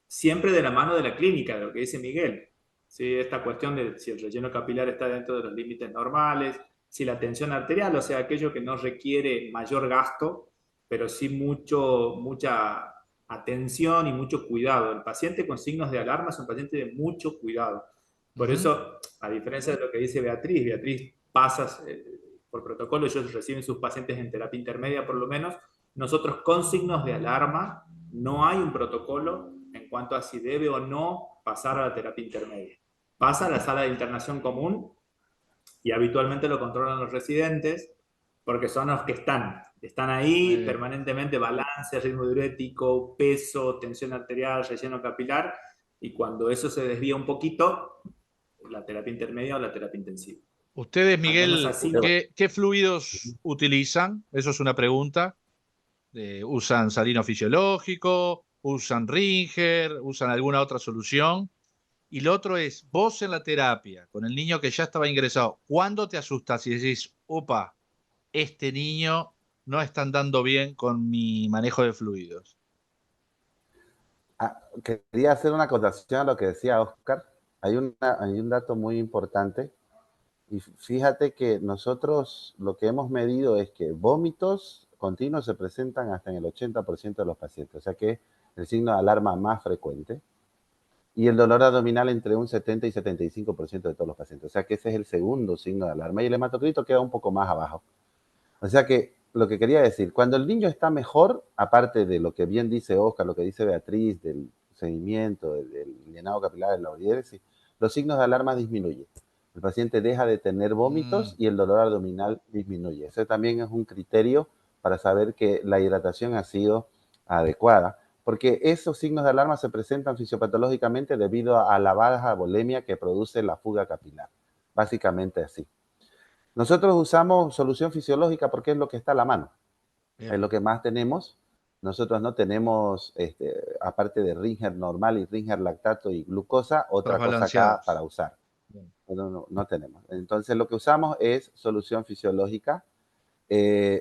siempre de la mano de la clínica, de lo que dice Miguel. ¿Sí? Esta cuestión de si el relleno capilar está dentro de los límites normales, si la tensión arterial, o sea, aquello que no requiere mayor gasto, pero sí mucha atención y mucho cuidado. El paciente con signos de alarma es un paciente de mucho cuidado. Por ujú. eso, a diferencia de lo que dice Beatriz pasa por protocolo, ellos reciben sus pacientes en terapia intermedia por lo menos. Nosotros con signos de alarma no hay un protocolo en cuanto a si debe o no pasar a la terapia intermedia. Pasa a la sala de internación común y habitualmente lo controlan los residentes porque son los que están ahí Eh, permanentemente, balance, ritmo diurético, peso, tensión arterial, relleno capilar, y cuando eso se desvía un poquito, la terapia intermedia o la terapia intensiva. Ustedes, Al menos Miguel, así lo... ¿qué fluidos utilizan? Eso es una pregunta. ¿Usan salino fisiológico? ¿Usan Ringer? ¿Usan alguna otra solución? Y lo otro es, vos en la terapia, con el niño que ya estaba ingresado, ¿cuándo te asustas y decís, opa, este niño no está andando bien con mi manejo de fluidos? Quería hacer una acotación a lo que decía Oscar. Hay un dato muy importante. Y fíjate que nosotros lo que hemos medido es que vómitos continuos se presentan hasta en el 80% de los pacientes. O sea que es el signo de alarma más frecuente. Y el dolor abdominal entre un 70 y 75% de todos los pacientes. O sea que ese es el segundo signo de alarma. Y el hematocrito queda un poco más abajo. O sea que lo que quería decir, cuando el niño está mejor, aparte de lo que bien dice Oscar, lo que dice Beatriz, del seguimiento, del llenado capilar, de la diuresis, los signos de alarma disminuyen. El paciente deja de tener Mm, vómitos y el dolor abdominal disminuye. Ese también es un criterio para saber que la hidratación ha sido adecuada, porque esos signos de alarma se presentan fisiopatológicamente debido a la baja volemia que produce la fuga capilar. Básicamente así. Nosotros usamos solución fisiológica porque es lo que está a la mano, es bien, lo que más tenemos. Nosotros no tenemos, aparte de Ringer normal y Ringer lactato y glucosa, otros otra cosa acá para balanceados. usar. Bien. No tenemos. Entonces lo que usamos es solución fisiológica.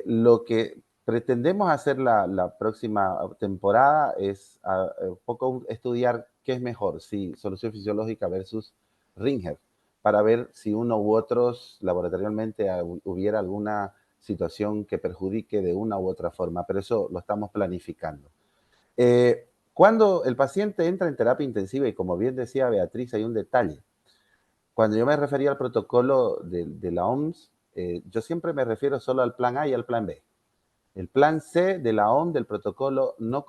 Lo que pretendemos hacer la próxima temporada es un poco estudiar qué es mejor, si solución fisiológica versus Ringer, para ver si uno u otros laboratorialmente hubiera alguna situación que perjudique de una u otra forma, pero eso lo estamos planificando. Cuando el paciente entra en terapia intensiva, y como bien decía Beatriz, hay un detalle. Cuando yo me refería al protocolo de la OMS, yo siempre me refiero solo al plan A y al plan B. El plan C de la OMS del protocolo no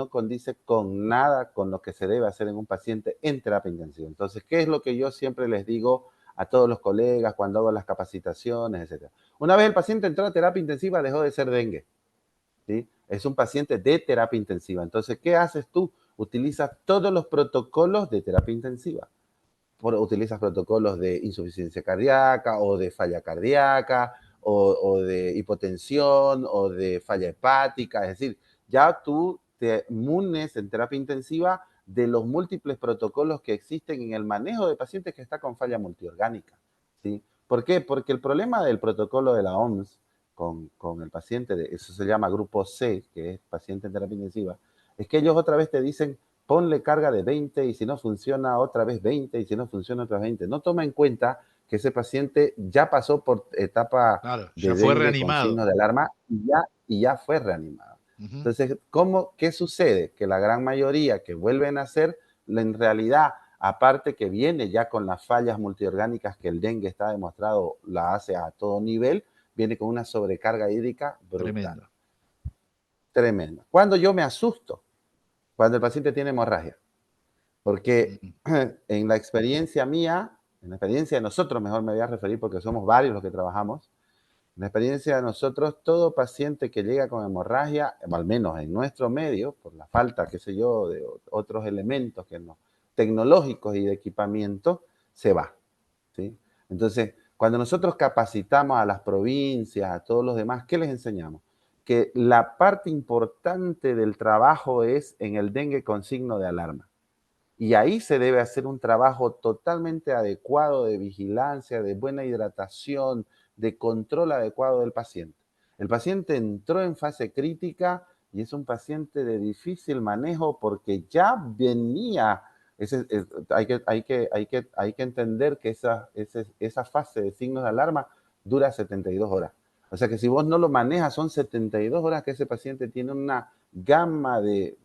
condice con nada con lo que se debe hacer en un paciente en terapia intensiva. Entonces, ¿qué es lo que yo siempre les digo a todos los colegas cuando hago las capacitaciones, etc. Una vez el paciente entró a terapia intensiva, dejó de ser dengue, ¿sí? Es un paciente de terapia intensiva. Entonces, ¿qué haces tú? Utilizas todos los protocolos de terapia intensiva. Utilizas protocolos de insuficiencia cardíaca o de falla cardíaca o de hipotensión o de falla hepática. Es decir, ya tú te munes en terapia intensiva de los múltiples protocolos que existen en el manejo de pacientes que están con falla multiorgánica, ¿sí? ¿Por qué? Porque el problema del protocolo de la OMS con el paciente, eso se llama grupo C, que es paciente en terapia intensiva, es que ellos otra vez te dicen, ponle carga de 20 y si no funciona otra vez 20 y si no funciona otra vez 20. No toma en cuenta que ese paciente ya pasó por etapa Claro, de ya fue dengue con reanimado. signos de alarma y ya fue reanimado. Entonces, ¿qué sucede? Que la gran mayoría que vuelven a hacer, en realidad, aparte que viene ya con las fallas multiorgánicas que el dengue está demostrado, la hace a todo nivel, viene con una sobrecarga hídrica brutal. Tremenda. Cuando yo me asusto, cuando el paciente tiene hemorragia, porque en la experiencia mía, en la experiencia de nosotros, mejor me voy a referir porque somos varios los que trabajamos, en la experiencia de nosotros, todo paciente que llega con hemorragia, al menos en nuestro medio, por la falta, qué sé yo, de otros elementos que no, tecnológicos y de equipamiento, se va, ¿sí? Entonces, cuando nosotros capacitamos a las provincias, a todos los demás, ¿qué les enseñamos? Que la parte importante del trabajo es en el dengue con signo de alarma. Y ahí se debe hacer un trabajo totalmente adecuado de vigilancia, de buena hidratación, de control adecuado del paciente. El paciente entró en fase crítica y es un paciente de difícil manejo porque ya venía, hay que entender que esa fase de signos de alarma dura 72 horas. O sea que si vos no lo manejas, son 72 horas que ese paciente tiene una gama de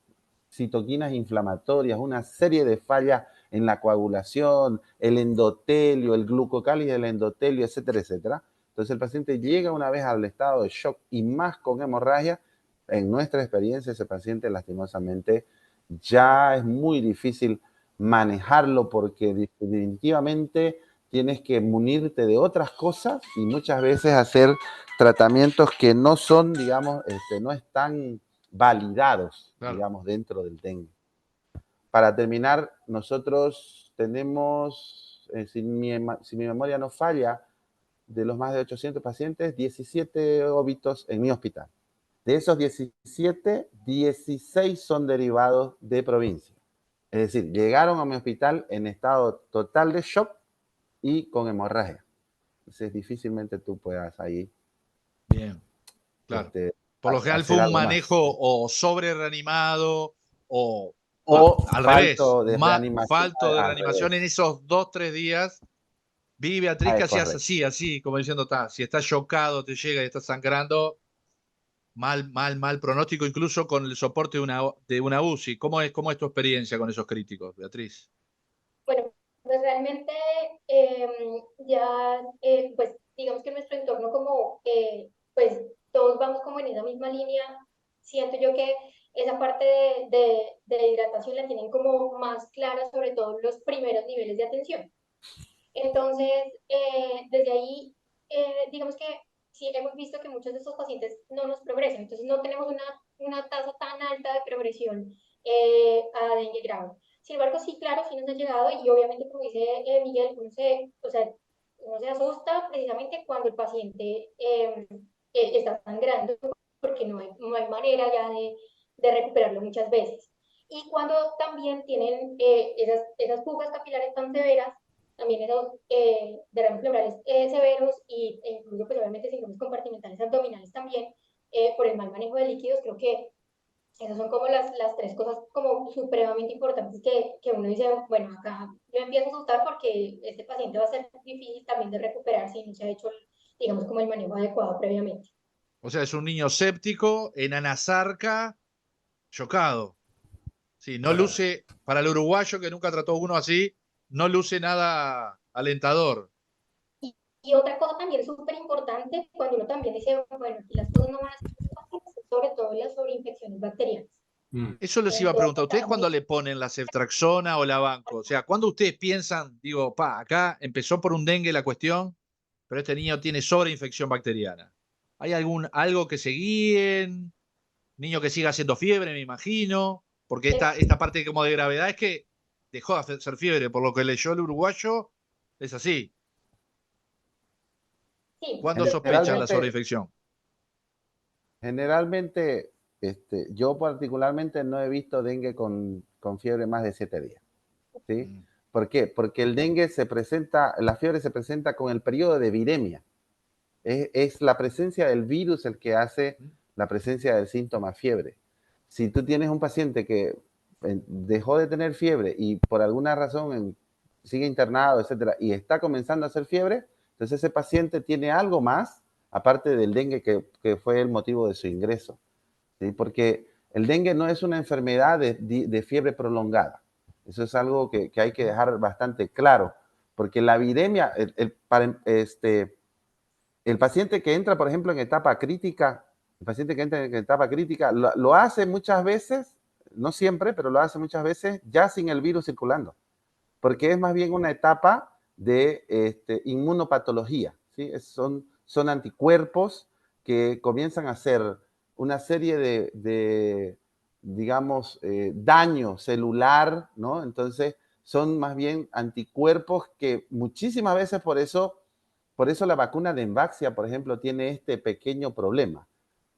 citoquinas inflamatorias, una serie de fallas en la coagulación, el endotelio, el glucocálice del endotelio, etcétera, etcétera. Entonces el paciente llega una vez al estado de shock y más con hemorragia. En nuestra experiencia, ese paciente lastimosamente ya es muy difícil manejarlo porque definitivamente tienes que munirte de otras cosas y muchas veces hacer tratamientos que no son, digamos, no están validados, digamos, dentro del dengue. Para terminar, nosotros tenemos, si mi memoria no falla, de los más de 800 pacientes, 17 óbitos en mi hospital. De esos 17, 16 son derivados de provincia. Es decir, llegaron a mi hospital en estado total de shock y con hemorragia. Entonces, difícilmente tú puedas ahí. Bien, claro. Por lo general fue un manejo o sobre reanimado o al revés, falto de reanimación en esos 2-3 días. Vi, Beatriz, que hacías así, como diciendo, si estás chocado, te llega y estás sangrando, mal pronóstico, incluso con el soporte de una UCI. ¿Cómo es tu experiencia con esos críticos, Beatriz? Bueno, pues realmente pues digamos que en nuestro entorno como, pues todos vamos como en esa misma línea, siento yo que esa parte de hidratación la tienen como más clara, sobre todo los primeros niveles de atención. Entonces, desde ahí, digamos que sí hemos visto que muchos de estos pacientes no nos progresan, entonces no tenemos una tasa tan alta de progresión a dengue grave. Sin embargo, sí, claro, sí nos ha llegado y obviamente, como dice Miguel, uno se asusta precisamente cuando el paciente está sangrando porque no hay manera ya de recuperarlo muchas veces. Y cuando también tienen esas fugas capilares tan severas, también esos derrames pleurales severos e incluso pues obviamente síndromes compartimentales abdominales también por el mal manejo de líquidos. Creo que esas son como las tres cosas como supremamente importantes que uno dice, bueno, acá yo empiezo a asustar porque este paciente va a ser difícil también de recuperar si no se ha hecho, digamos, como el manejo adecuado previamente. O sea, es un niño séptico, en anasarca, chocado. Sí, no luce, para el uruguayo que nunca trató uno así, no luce nada alentador. Y otra cosa también súper importante, cuando uno también dice, bueno, aquí las cosas no van a ser fáciles, sobre todo las sobreinfecciones bacterianas. Eso les iba a preguntar. ¿Ustedes cuándo le ponen la ceftriaxona o la banco? O sea, ¿cuándo ustedes piensan, digo, acá empezó por un dengue la cuestión, pero este niño tiene sobreinfección bacteriana? ¿Hay algo que se guíen? Niño que siga haciendo fiebre, me imagino. Porque esta parte como de gravedad es que dejó de hacer fiebre, por lo que leyó el uruguayo, es así. Sí, ¿Cuándo sospechan la Generalmente, sobreinfección? generalmente yo particularmente no he visto dengue con fiebre más de 7 días. ¿Sí? ¿Por qué? Porque el dengue se presenta, la fiebre se presenta con el periodo de viremia. Es la presencia del virus el que hace la presencia del síntoma fiebre. Si tú tienes un paciente que dejó de tener fiebre y por alguna razón sigue internado, etcétera, y está comenzando a hacer fiebre, entonces ese paciente tiene algo más, aparte del dengue que fue el motivo de su ingreso. ¿Sí? Porque el dengue no es una enfermedad de fiebre prolongada. Eso es algo que hay que dejar bastante claro, porque la viremia, el paciente que entra, por ejemplo, en etapa crítica, el paciente que entra en etapa crítica lo hace muchas veces, no siempre, pero lo hace muchas veces ya sin el virus circulando, porque es más bien una etapa de inmunopatología, ¿sí? Son anticuerpos que comienzan a hacer una serie digamos, daño celular, ¿no? Entonces, son más bien anticuerpos que muchísimas veces por eso la vacuna de Envaxia, por ejemplo, tiene este pequeño problema,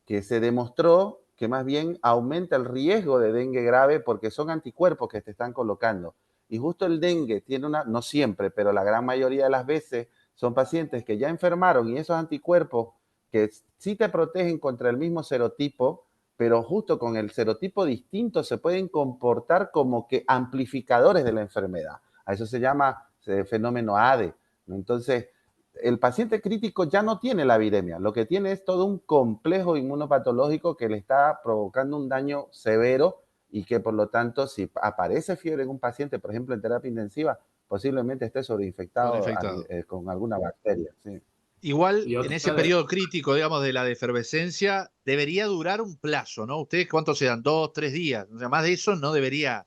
que se demostró que más bien aumenta el riesgo de dengue grave porque son anticuerpos que te están colocando. Y justo el dengue tiene no siempre, pero la gran mayoría de las veces son pacientes que ya enfermaron y esos anticuerpos que sí te protegen contra el mismo serotipo, pero justo con el serotipo distinto se pueden comportar como que amplificadores de la enfermedad. A eso se llama fenómeno ADE. Entonces, el paciente crítico ya no tiene la viremia, lo que tiene es todo un complejo inmunopatológico que le está provocando un daño severo y que por lo tanto si aparece fiebre en un paciente, por ejemplo en terapia intensiva, posiblemente esté sobreinfectado con alguna bacteria. Sí. Igual, en ese periodo crítico, digamos, de la efervescencia, debería durar un plazo, ¿no? ¿Ustedes cuántos se dan? 2, 3 días. O sea, más de eso no debería.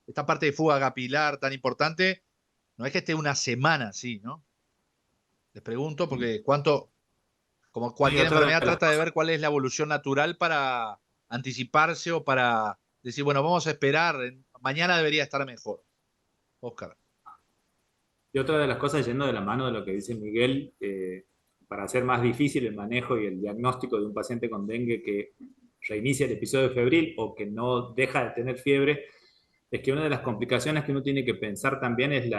Esta parte de fuga capilar tan importante, no es que esté una semana así, ¿no? Les pregunto porque como Y cualquier otra de enfermedad, las trata de cosas, ver cuál es la evolución natural para anticiparse o para decir, bueno, vamos a esperar, mañana debería estar mejor. Oscar. y otra de las cosas yendo de la mano de lo que dice Miguel, para hacer más difícil el manejo y el diagnóstico de un paciente con dengue que reinicia el episodio febril o que no deja de tener fiebre, es que una de las complicaciones que uno tiene que pensar también es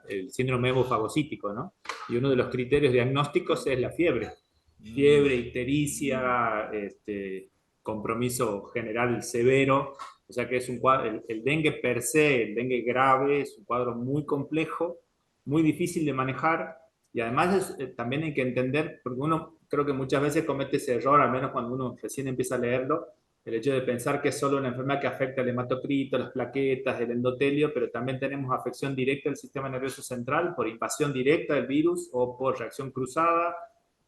el síndrome hemofagocítico, ¿no? Y uno de los criterios diagnósticos es la fiebre. Fiebre, ictericia, compromiso general severo, o sea que es un cuadro, el dengue per se, el dengue grave, es un cuadro muy complejo, muy difícil de manejar, y además también hay que entender, porque uno creo que muchas veces comete ese error, al menos cuando uno recién empieza a leerlo, el hecho de pensar que es solo una enfermedad que afecta al hematocrito, las plaquetas, el endotelio, pero también tenemos afección directa del sistema nervioso central por invasión directa del virus o por reacción cruzada,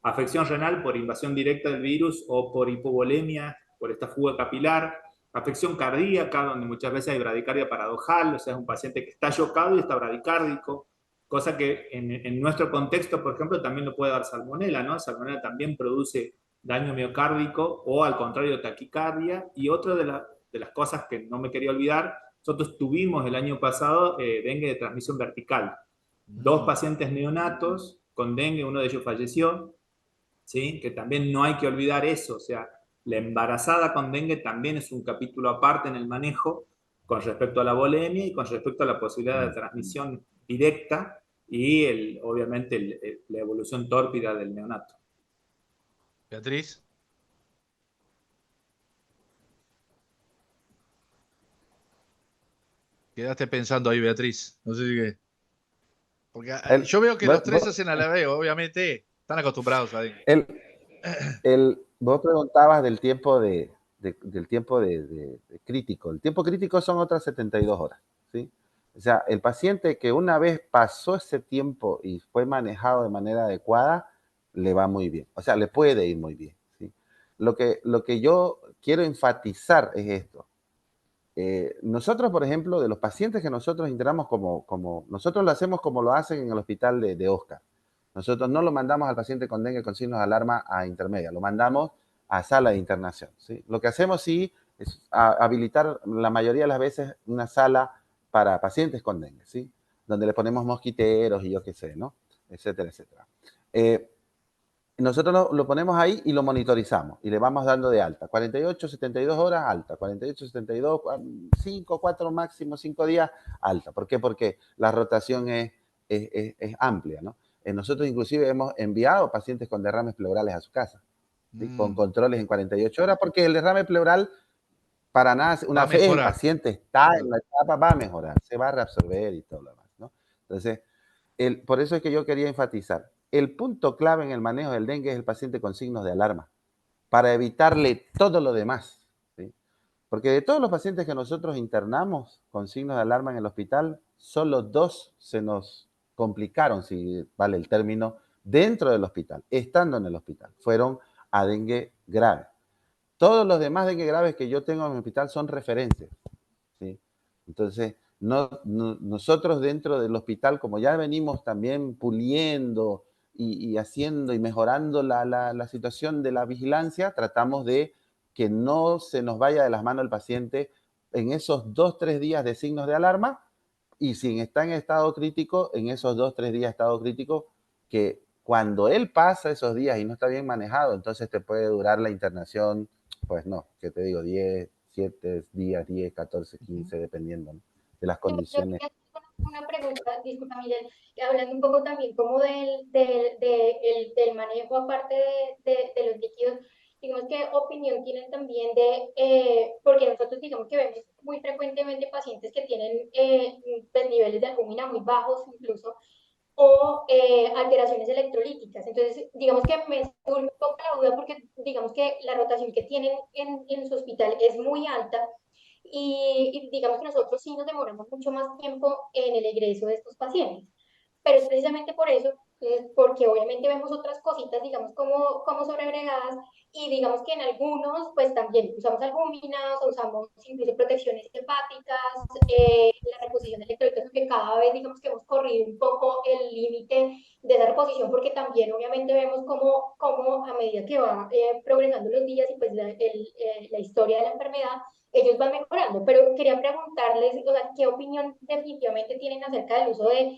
afección renal por invasión directa del virus o por hipovolemia, por esta fuga capilar, afección cardíaca, donde muchas veces hay bradicardia paradojal, o sea, es un paciente que está chocado y está bradicárdico, cosa que en nuestro contexto, por ejemplo, también lo puede dar salmonela, ¿no? Salmonela también produce daño miocárdico o al contrario taquicardia. Y otra de las cosas que no me quería olvidar, nosotros tuvimos el año pasado dengue de transmisión vertical. 2 pacientes neonatos con dengue, uno de ellos falleció, ¿sí? Que también no hay que olvidar eso, o sea, la embarazada con dengue también es un capítulo aparte en el manejo con respecto a la volemia y con respecto a la posibilidad de transmisión directa y obviamente la evolución tórpida del neonato. Beatriz. Quedaste pensando ahí, Beatriz. No sé si qué. Porque yo veo que los tres hacen a la vez, obviamente están acostumbrados a dengue. Vos preguntabas del tiempo del tiempo de crítico. El tiempo crítico son otras 72 horas, ¿sí? O sea, el paciente que una vez pasó ese tiempo y fue manejado de manera adecuada, le va muy bien. O sea, le puede ir muy bien, ¿sí? Lo que yo quiero enfatizar es esto. Nosotros, por ejemplo, de los pacientes que nosotros internamos, nosotros lo hacemos como lo hacen en el hospital de Oscar. Nosotros no lo mandamos al paciente con dengue con signos de alarma a intermedia, lo mandamos a sala de internación, ¿sí? Lo que hacemos sí es habilitar la mayoría de las veces una sala para pacientes con dengue, ¿sí? Donde le ponemos mosquiteros y yo qué sé, ¿no? Etcétera, etcétera. Nosotros lo ponemos ahí y lo monitorizamos y le vamos dando de alta. 48, 72 horas, alta. 48, 72, 5, 4 máximo, 5 días, alta. ¿Por qué? Porque la rotación es amplia, ¿no? Nosotros inclusive hemos enviado pacientes con derrames pleurales a su casa, ¿sí? Con controles en 48 horas, porque el derrame pleural, para nada, una vez el paciente está en la etapa, va a mejorar, se va a reabsorber y todo lo demás, ¿no? Entonces, por eso es que yo quería enfatizar. El punto clave en el manejo del dengue es el paciente con signos de alarma, para evitarle todo lo demás, ¿sí? Porque de todos los pacientes que nosotros internamos con signos de alarma en el hospital, solo 2 se nos complicaron, si vale el término, dentro del hospital, estando en el hospital. Fueron a dengue grave. Todos los demás dengue graves que yo tengo en mi hospital son referencias, ¿sí? Entonces, nosotros dentro del hospital, como ya venimos también puliendo y haciendo y mejorando la situación de la vigilancia, tratamos de que no se nos vaya de las manos el paciente en esos 2, 3 días de signos de alarma, y si está en estado crítico, en esos 2, 3 días de estado crítico, que cuando él pasa esos días y no está bien manejado, entonces te puede durar la internación, pues no, que te digo, 10, 7 días, 10, 14, 15, dependiendo, ¿no?, de las condiciones. Una pregunta, disculpa Miguel, hablando un poco también como del manejo aparte de los líquidos, digamos, ¿qué opinión tienen también porque nosotros digamos que vemos muy frecuentemente pacientes que tienen pues, niveles de albúmina muy bajos incluso, o alteraciones electrolíticas. Entonces, digamos que me surge un poco la duda porque digamos que la rotación que tienen en su hospital es muy alta y digamos que nosotros sí nos demoramos mucho más tiempo en el egreso de estos pacientes. Pero es precisamente por eso, porque obviamente vemos otras cositas, digamos, como sobreagregadas, y digamos que en algunos, pues también usamos albúminas, usamos incluso protecciones hepáticas, la reposición de electrolitos, que cada vez, digamos, que hemos corrido un poco el límite de esa reposición, porque también obviamente vemos cómo a medida que va progresando los días y pues la historia de la enfermedad, ellos van mejorando. Pero quería preguntarles, o sea, ¿qué opinión definitivamente tienen acerca del uso de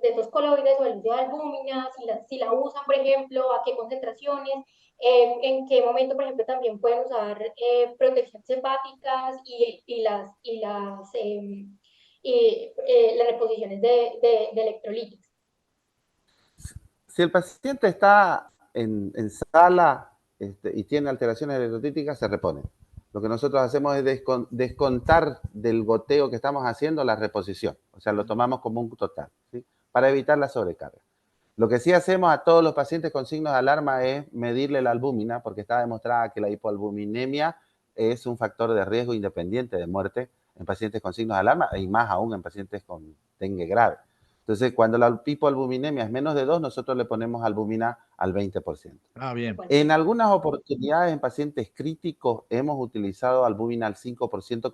estos coloides o el uso de albúmina, si la usan, por ejemplo, a qué concentraciones, en qué momento, por ejemplo, también pueden usar protecciones hepáticas las reposiciones de electrolitos? Si el paciente está en sala y tiene alteraciones electrolíticas, se repone. Lo que nosotros hacemos es descontar del goteo que estamos haciendo la reposición. O sea, lo tomamos como un total, ¿sí?, para evitar la sobrecarga. Lo que sí hacemos a todos los pacientes con signos de alarma es medirle la albúmina, porque está demostrada que la hipoalbuminemia es un factor de riesgo independiente de muerte en pacientes con signos de alarma y más aún en pacientes con dengue grave. Entonces, cuando la hipoalbuminemia es menos de 2, nosotros le ponemos albúmina al 20%. Ah, bien. En algunas oportunidades en pacientes críticos hemos utilizado albúmina al 5%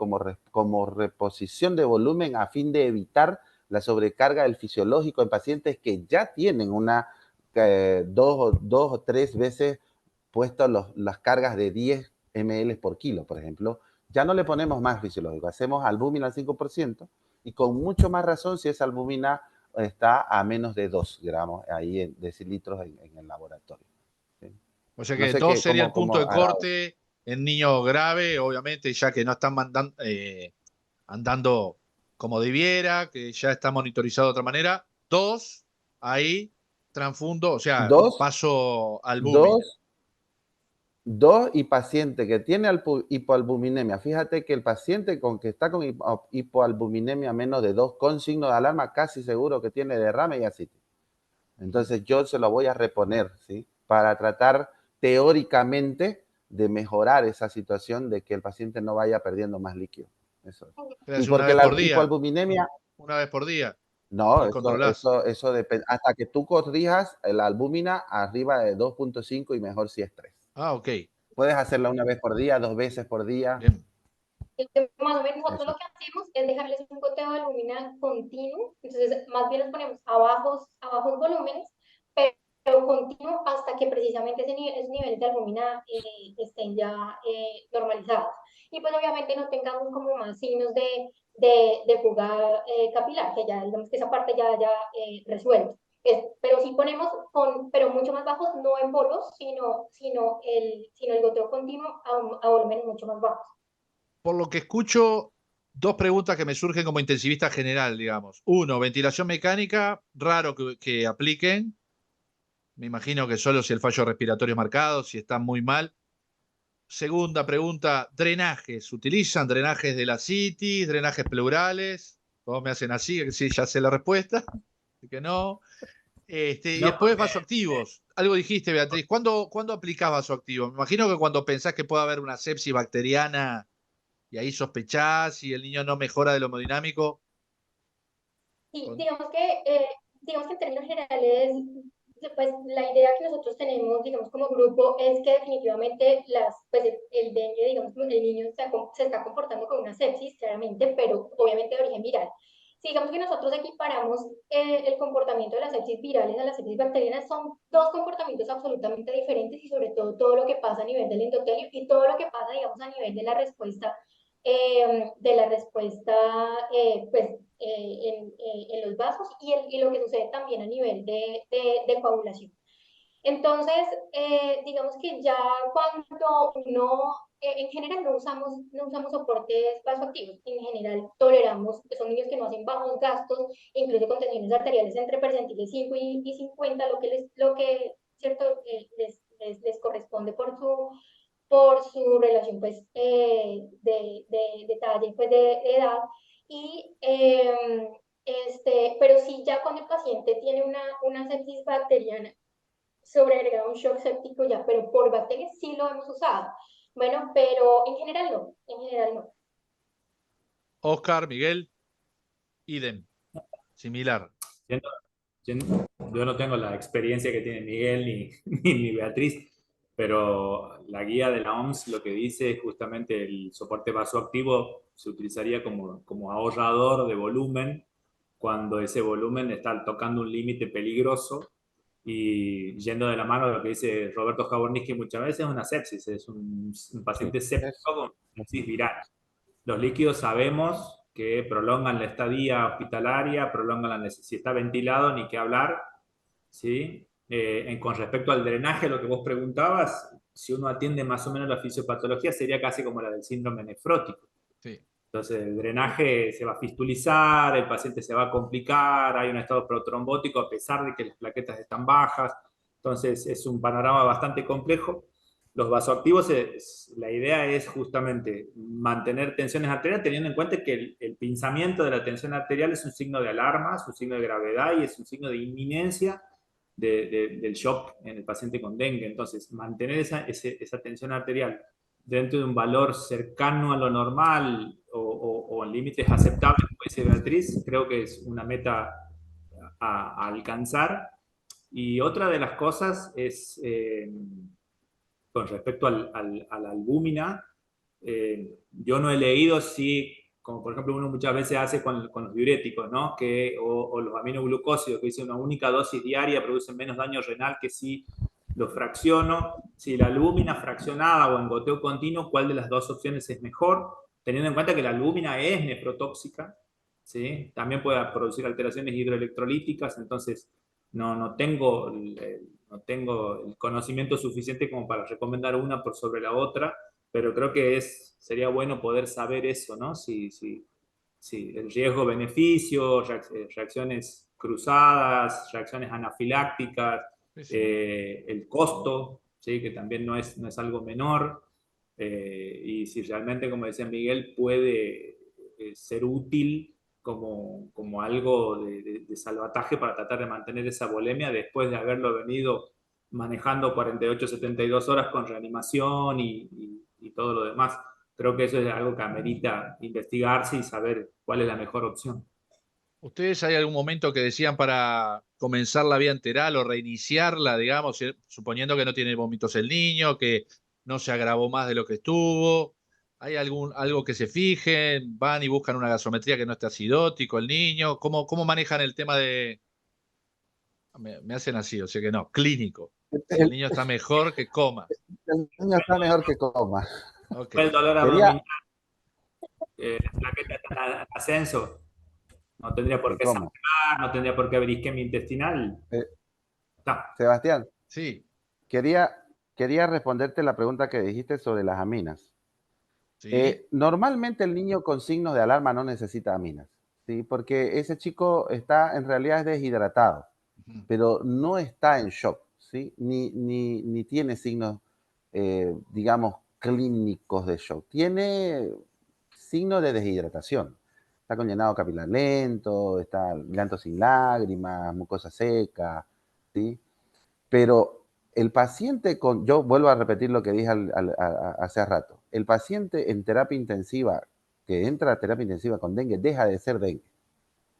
como reposición de volumen a fin de evitar la sobrecarga del fisiológico en pacientes que ya tienen dos o tres veces puestas las cargas de 10 ml por kilo, por ejemplo. Ya no le ponemos más fisiológico, hacemos albúmina al 5% y con mucho más razón si esa albúmina está a menos de 2 gramos ahí en decilitros en el laboratorio. ¿Sí? O sea No que sé 2 sería el cómo punto de hará. corte en niño grave, obviamente, ya que no están andando como debiera, que ya está monitorizado de otra manera. 2, ahí, transfundo, o sea, Dos, paso albúmina. dos, y paciente que tiene hipoalbuminemia. Fíjate que el paciente que está con hipoalbuminemia menos de 2 con signo de alarma, casi seguro que tiene derrame y ascitis. Entonces yo se lo voy a reponer, ¿sí?, para tratar teóricamente de mejorar esa situación de que el paciente no vaya perdiendo más líquido. Eso es. Y Es una porque vez la por día. hipoalbuminemia, Una vez por día. no, Y controlás. eso depende. Hasta que tú corrijas la albúmina arriba de 2.5 y mejor si es 3. Ah, ok. Puedes hacerla una vez por día, 2 veces por día. Bien. Más o menos nosotros Eso. lo que hacemos es dejarles un goteo de albúmina continuo, entonces más bien les ponemos a bajos volúmenes, pero continuo hasta que precisamente esos niveles de albúmina estén ya normalizados. Y pues obviamente no tengamos como más signos de fuga capilar, que ya digamos que esa parte ya haya resuelto. Pero sí ponemos pero mucho más bajos, no en bolos, sino el goteo continuo a volúmenes mucho más bajos. Por lo que escucho, dos preguntas que me surgen como intensivista general, digamos. Uno, ventilación mecánica, raro que apliquen. Me imagino que solo si el fallo respiratorio es marcado, si está muy mal. Segunda pregunta, drenajes. ¿Utilizan drenajes de la City, drenajes pleurales? Todos me hacen así, que sí, ya sé la respuesta. Así que no. Y No, después porque vasoactivos. Algo dijiste, Beatriz. ¿Cuándo aplicás vasoactivos? Me imagino que cuando pensás que puede haber una sepsis bacteriana y ahí sospechás y el niño no mejora de lo hemodinámico. Sí, Con... digamos que en términos generales, pues la idea que nosotros tenemos, digamos, como grupo, es que definitivamente pues el dengue, digamos, el niño se está comportando con una sepsis, claramente, pero obviamente de origen viral. Si digamos que nosotros equiparamos el comportamiento de las sepsis virales a las sepsis bacterianas, son dos comportamientos absolutamente diferentes y sobre todo lo que pasa a nivel del endotelio y todo lo que pasa, digamos, a nivel de la respuesta pues, en los vasos y lo que sucede también a nivel de coagulación. Entonces, digamos que ya cuando uno, en general no usamos soportes vasoactivos, en general toleramos, que son niños que no hacen bajos gastos, incluso con tensiones arteriales entre percentiles 5 y 50, lo que ¿cierto? Les corresponde por su relación pues, de talla y pues, de edad. Y, pero sí, ya cuando el paciente tiene una sepsis bacteriana, sobreagregado un shock séptico ya, pero por bacterias sí lo hemos usado. Bueno, pero en general no, en general no. Oscar, Miguel, idem, similar. siento- yo no tengo la experiencia que tiene Miguel ni Beatriz, pero la guía de la OMS lo que dice es justamente el soporte vasoactivo se utilizaría como ahorrador de volumen cuando ese volumen está tocando un límite peligroso y yendo de la mano de lo que dice Roberto Jabornisky muchas veces es una sepsis, es un Sí, paciente séptico con sepsis viral. Los líquidos sabemos que prolongan la estadía hospitalaria, prolongan la necesidad, si está ventilado, ni qué hablar, ¿sí? Con respecto al drenaje, lo que vos preguntabas, si uno atiende más o menos la fisiopatología, sería casi como la del síndrome nefrótico. Sí. Entonces, el drenaje se va a fistulizar, el paciente se va a complicar, hay un estado protrombótico a pesar de que las plaquetas están bajas. Entonces, es un panorama bastante complejo. Los vasoactivos, la idea es justamente mantener tensiones arteriales, teniendo en cuenta que el pinzamiento de la tensión arterial es un signo de alarma, es un signo de gravedad y es un signo de inminencia del shock en el paciente con dengue. Entonces, mantener esa tensión arterial dentro de un valor cercano a lo normal o en límites aceptables, como dice Beatriz, creo que es una meta a alcanzar. Y otra de las cosas es, con respecto a la albúmina, yo no he leído si, como por ejemplo uno muchas veces hace con los diuréticos, ¿no? O los aminoglucósidos, que dice una única dosis diaria produce menos daño renal que si lo fracciono. Si la albúmina fraccionada o en goteo continuo, ¿cuál de las dos opciones es mejor? Teniendo en cuenta que la albúmina es nefrotóxica, ¿sí? También puede producir alteraciones hidroelectrolíticas, entonces no tengo el conocimiento suficiente como para recomendar una por sobre la otra, pero creo que sería bueno poder saber eso, ¿no? Si el riesgo-beneficio, reacciones cruzadas, reacciones anafilácticas, Sí, sí. el costo, ¿sí? Que también no es algo menor, y si realmente, como decía Miguel, puede ser útil como algo de salvataje para tratar de mantener esa volemia después de haberlo venido manejando 48, 72 horas con reanimación y todo lo demás. Creo que eso es algo que amerita investigarse y saber cuál es la mejor opción. ¿Ustedes hay algún momento que decían para comenzar la vía enteral o reiniciarla, digamos, suponiendo que no tiene vómitos el niño, que no se agravó más de lo que estuvo? ¿Hay algo que se fijen? ¿Van y buscan una gasometría que no esté acidótico el niño? ¿Cómo manejan el tema de... Me hacen así, o sea que no, clínico. Si el El, niño está mejor, que coma. el niño está mejor que coma. Ok. El dolor Quería abdominal, la plaqueta está en ascenso, no tendría por que qué coma. sangrar, no tendría por qué haber isquemia intestinal. Eh, Está. Sebastián, Sí, quería, quería responderte la pregunta que dijiste sobre las aminas. sí. Normalmente el niño con signos de alarma no necesita aminas, ¿sí? Porque ese chico está en realidad es deshidratado, Ujú. pero no está en shock, ¿sí? Ni tiene signos, digamos, clínicos de shock. Tiene signos de deshidratación. Está con llenado capilar lento, está llanto sin lágrimas, mucosa seca, ¿sí? Pero el paciente con, yo vuelvo a repetir lo que dije hace rato, el paciente en terapia intensiva, que entra a terapia intensiva con dengue, deja de ser dengue,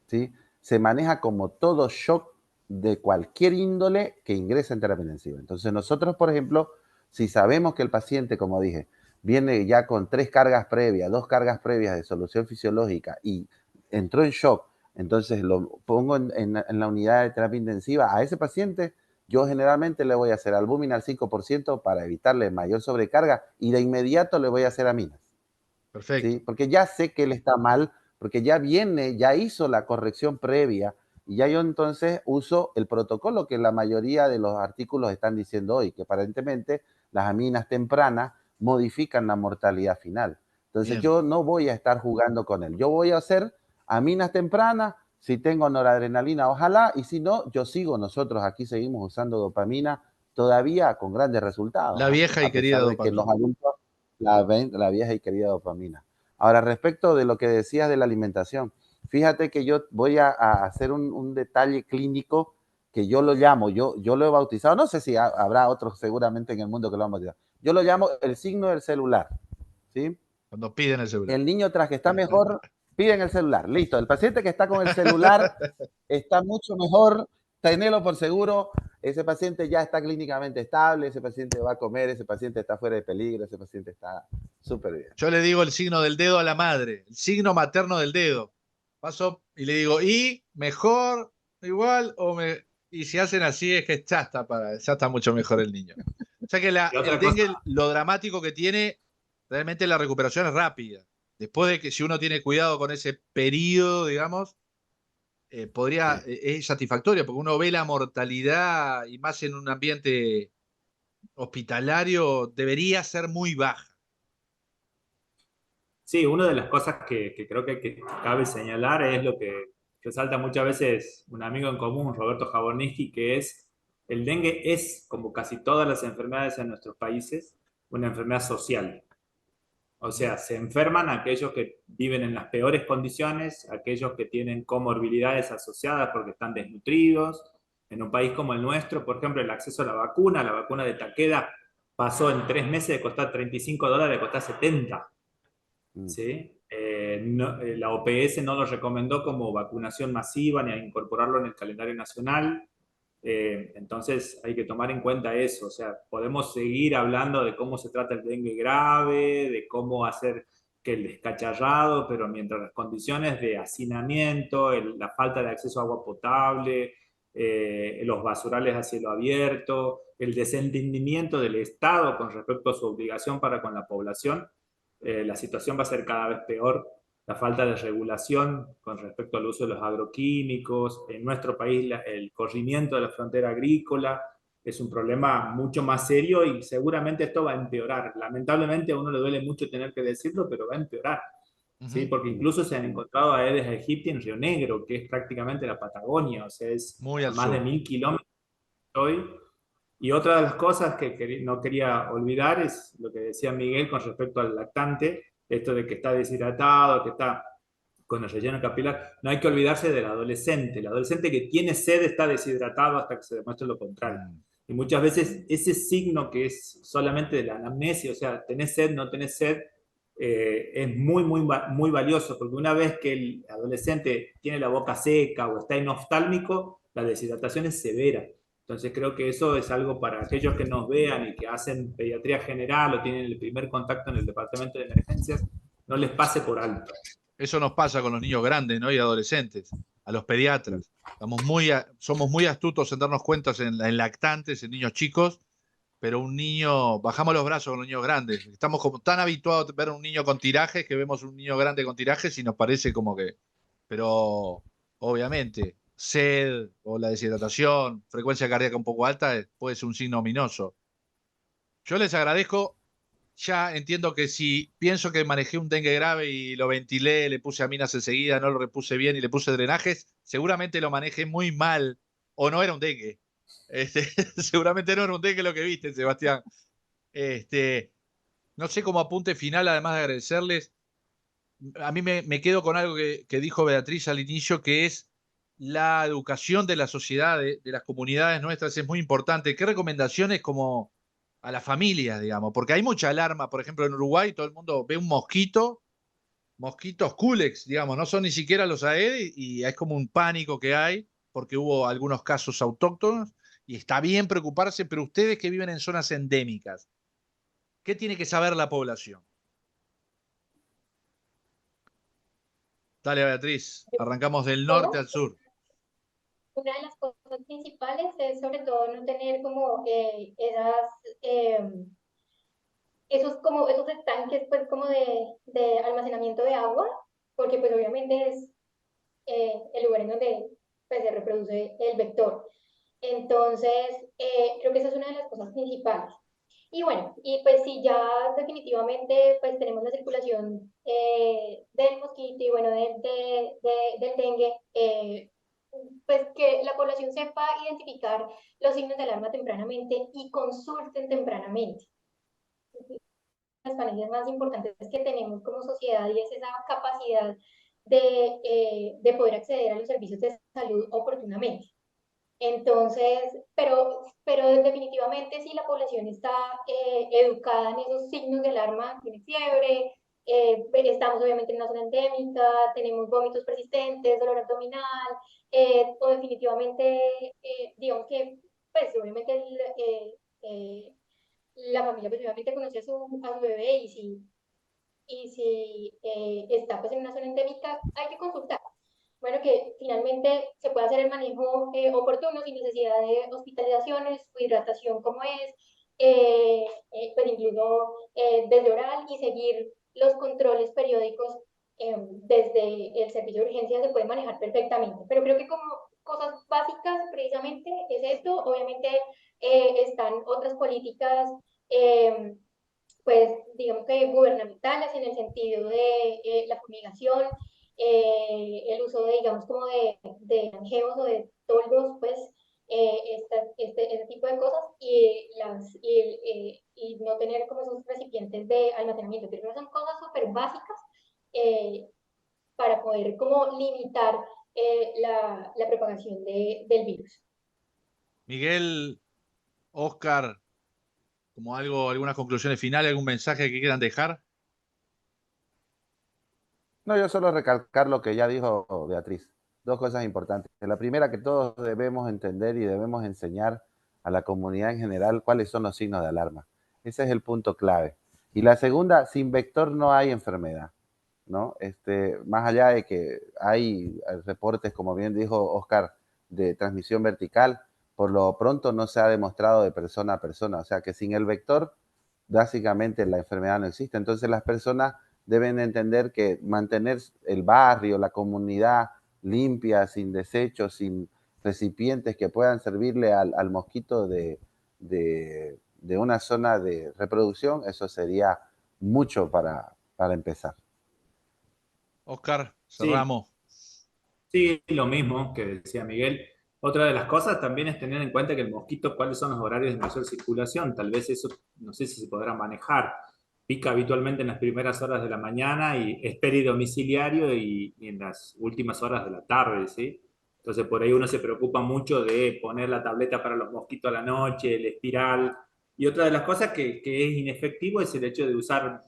¿sí? Se maneja como todo shock de cualquier índole que ingresa en terapia intensiva. Entonces nosotros, por ejemplo, si sabemos que el paciente, como dije, viene ya con 3 cargas previas, 2 cargas previas de solución fisiológica y entró en shock, entonces lo pongo en la unidad de terapia intensiva, a ese paciente yo generalmente le voy a hacer albúmina al 5% para evitarle mayor sobrecarga y de inmediato le voy a hacer aminas, ¿sí? Perfecto. Porque ya sé que él está mal, porque ya viene, ya hizo la corrección previa y ya yo entonces uso el protocolo que la mayoría de los artículos están diciendo hoy, que aparentemente las aminas tempranas modifican la mortalidad final. Entonces Bien. yo no voy a estar jugando con él. Yo voy a hacer aminas tempranas, si tengo noradrenalina, ojalá, y si no, yo sigo, nosotros aquí seguimos usando dopamina todavía con grandes resultados, La vieja y a querida pesar de que en los dopamina. adultos la vieja y querida dopamina. Ahora, respecto de lo que decías de la alimentación, fíjate que yo voy a hacer un detalle clínico que yo lo llamo, yo lo he bautizado, no sé si habrá otros seguramente en el mundo que lo han bautizado, yo lo llamo el signo del celular, ¿sí? Cuando piden el celular. El niño tras que está mejor, piden el celular, listo, el paciente que está con el celular está mucho mejor, tenelo por seguro, ese paciente ya está clínicamente estable, ese paciente va a comer, ese paciente está fuera de peligro, ese paciente está súper bien. Yo le digo el signo del dedo a la madre, el signo materno del dedo. Paso y le digo, ¿y mejor, igual o me... Y si hacen así es que ya está mucho mejor el niño. O sea que Y el otra cosa, dengue, lo dramático que tiene, realmente la recuperación es rápida. Después de que si uno tiene cuidado con ese periodo, digamos, Sí. es satisfactorio, porque uno ve la mortalidad y más en un ambiente hospitalario, debería ser muy baja. sí, una de las cosas que creo que cabe señalar es lo que resalta muchas veces un amigo en común, Roberto Jaborniski, que es el dengue es, como casi todas las enfermedades en nuestros países, una enfermedad social. O sea, se enferman aquellos que viven en las peores condiciones, aquellos que tienen comorbilidades asociadas porque están desnutridos. En un país como el nuestro, por ejemplo, el acceso a la vacuna de Takeda, pasó en 3 meses de costar $35 a costar 70. Mm. ¿Sí? La OPS no lo recomendó como vacunación masiva ni a incorporarlo en el calendario nacional. Entonces hay que tomar en cuenta eso. O sea, podemos seguir hablando de cómo se trata el dengue grave, de cómo hacer que el descacharrado, pero mientras las condiciones de hacinamiento, la falta de acceso a agua potable, los basurales a cielo abierto, el desentendimiento del Estado con respecto a su obligación para con la población, la situación va a ser cada vez peor. La falta de regulación con respecto al uso de los agroquímicos. En nuestro país, el corrimiento de la frontera agrícola es un problema mucho más serio y seguramente esto va a empeorar. Lamentablemente a uno le duele mucho tener que decirlo, pero va a empeorar. ¿Sí? Ujú. Porque incluso se han encontrado Aedes aegypti en Río Negro, que es prácticamente la Patagonia, o sea, es Muy a al más de sur. 1000 kilómetros hoy. Y otra de las cosas que no quería olvidar es lo que decía Miguel con respecto al lactante, esto de que está deshidratado, que está con el relleno capilar. No hay que olvidarse del adolescente. El adolescente que tiene sed está deshidratado hasta que se demuestre lo contrario. Mm. Y muchas veces ese signo que es solamente de la anamnesia, o sea, tenés sed, no tenés sed, es muy valioso, porque una vez que el adolescente tiene la boca seca o está inoftálmico, la deshidratación es severa. Entonces creo que eso es algo para aquellos que nos vean y que hacen pediatría general o tienen el primer contacto en el departamento de emergencias, no les pase por alto. Eso nos pasa con los niños grandes, ¿no? Y adolescentes, a los pediatras. Somos muy astutos en darnos cuenta en lactantes, en niños chicos, pero un niño, bajamos los brazos con los niños grandes. Estamos como tan habituados a ver un niño con tirajes que vemos un niño grande con tirajes y nos parece como que, pero obviamente, sed o la deshidratación, frecuencia cardíaca un poco alta, puede ser un signo ominoso. Yo les agradezco. Ya entiendo que si pienso que manejé un dengue grave y lo ventilé, le puse aminas enseguida, no lo repuse bien y le puse drenajes, seguramente lo manejé muy mal o no era un dengue. Seguramente no era un dengue lo que viste, Sebastián. Este, no sé, como apunte final, además de agradecerles, a mí me quedo con algo que dijo Beatriz al inicio, que es la educación de la sociedad, de las comunidades nuestras, es muy importante. ¿Qué recomendaciones como a las familias, digamos? Porque hay mucha alarma, por ejemplo, en Uruguay todo el mundo ve un mosquito, mosquitos Culex, digamos, no son ni siquiera los Aedes y es como un pánico que hay porque hubo algunos casos autóctonos y está bien preocuparse, pero ustedes que viven en zonas endémicas, ¿qué tiene que saber la población? Dale, Beatriz, arrancamos del norte Bueno, al sur. una de las cosas principales es sobre todo no tener como esos como esos estanques pues como de almacenamiento de agua, porque pues obviamente es el lugar en donde pues, se reproduce el vector. Entonces, creo que esa es una de las cosas principales. Y bueno, y pues si ya definitivamente pues tenemos la circulación del mosquito y bueno, del dengue, pues que la población sepa identificar los signos de alarma tempranamente y consulten tempranamente. Las falencias más importantes que tenemos como sociedad y es esa capacidad de poder acceder a los servicios de salud oportunamente. Entonces, pero definitivamente si la población está educada en esos signos de alarma, tiene fiebre, estamos obviamente en una zona endémica, tenemos vómitos persistentes, dolor abdominal, o definitivamente, digamos que, pues obviamente la familia pues obviamente conoce a su bebé y si está pues en una zona endémica, hay que consultar. Bueno, que finalmente se puede hacer el manejo oportuno sin necesidad de hospitalizaciones, su hidratación como es, pues incluso desde oral y seguir los controles periódicos desde el servicio de urgencia se puede manejar perfectamente. Pero creo que como cosas básicas precisamente es esto. Obviamente están otras políticas eh, pues digamos que gubernamentales en el sentido de la fumigación, el uso de, digamos, como de angeos o de toldos, pues, este tipo de cosas y no tener como esos recipientes de almacenamiento. Pero no son cosas súper básicas eh, para poder como limitar la propagación del virus. Miguel, Oscar, como algo, algunas conclusiones finales, algún mensaje que quieran dejar. No, yo solo recalcar lo que ya dijo Beatriz. Dos cosas importantes. La primera, que todos debemos entender y debemos enseñar a la comunidad en general cuáles son los signos de alarma. Ese es el punto clave. Y la segunda, sin vector no hay enfermedad, ¿no? Más allá de que hay reportes, como bien dijo Oscar, de transmisión vertical, por lo pronto no se ha demostrado de persona a persona. O sea que sin el vector, básicamente la enfermedad no existe. Entonces las personas deben entender que mantener el barrio, la comunidad limpia, sin desechos, sin recipientes que puedan servirle al mosquito de una zona de reproducción, eso sería mucho para empezar. Oscar, Sí, cerramos. sí, lo mismo que decía Miguel. Otra de las cosas también es tener en cuenta que el mosquito, cuáles son los horarios de mayor circulación. Tal vez eso, no sé si se podrá manejar. Pica habitualmente en las primeras horas de la mañana y es peridomiciliario y en las últimas horas de la tarde, ¿sí? Entonces por ahí uno se preocupa mucho de poner la tableta para los mosquitos a la noche, el espiral. Y otra de las cosas que es inefectivo es el hecho de usar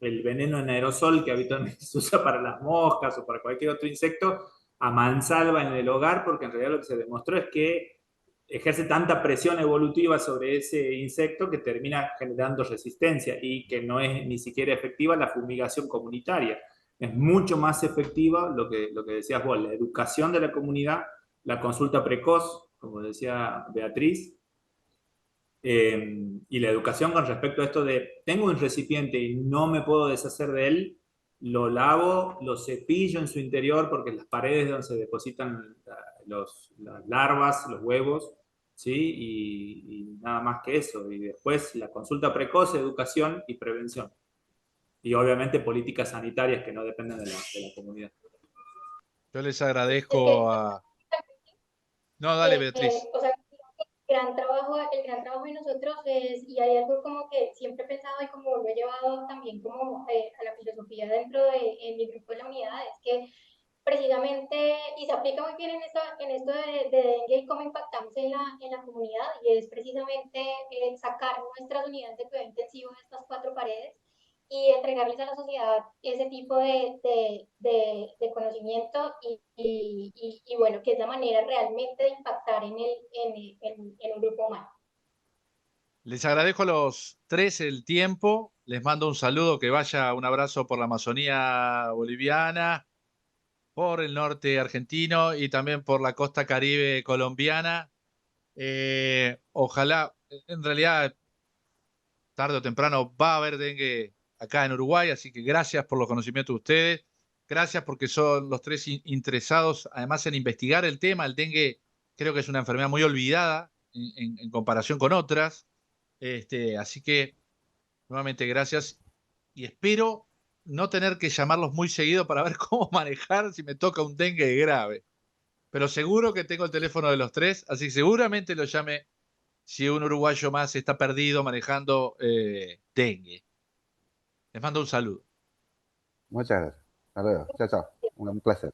el veneno en aerosol que habitualmente se usa para las moscas o para cualquier otro insecto a mansalva en el hogar, porque en realidad lo que se demostró es que ejerce tanta presión evolutiva sobre ese insecto que termina generando resistencia y que no es ni siquiera efectiva la fumigación comunitaria. Es mucho más efectiva lo que decías vos, la educación de la comunidad, la consulta precoz, como decía Beatriz, y la educación con respecto a esto de, tengo un recipiente y no me puedo deshacer de él, lo lavo, lo cepillo en su interior porque las paredes donde se depositan las larvas, los huevos, ¿sí? Y nada más que eso. Y después la consulta precoz, educación y prevención. Y obviamente políticas sanitarias que no dependen de la comunidad. Yo les Es agradezco que a... No, dale, Beatriz. o sea, el gran trabajo de nosotros es, y hay algo como que siempre he pensado y como lo he llevado también como a la filosofía dentro de en mi grupo de la unidad, es que precisamente, y se aplica muy bien en esto de dengue y cómo impactamos en la comunidad, y es precisamente sacar nuestras unidades de cuidado intensivo de estas cuatro paredes y entregarles a la sociedad ese tipo de conocimiento y bueno, que es la manera realmente de impactar en un grupo humano. Les agradezco a los tres el tiempo. Les mando un saludo, que vaya un abrazo por la Amazonía boliviana, por el norte argentino y también por la costa caribe colombiana. Ojalá, en realidad, tarde o temprano va a haber dengue acá en Uruguay, así que gracias por los conocimientos de ustedes. Gracias porque son los tres interesados, además, en investigar el tema. El dengue creo que es una enfermedad muy olvidada en comparación con otras. Así que, nuevamente, gracias. Y espero no tener que llamarlos muy seguido para ver cómo manejar si me toca un dengue grave. Pero seguro que tengo el teléfono de los tres, así que seguramente lo llame si un uruguayo más está perdido manejando dengue. Les mando un saludo. Muchas gracias. Hasta luego. Chao, chao. Un placer.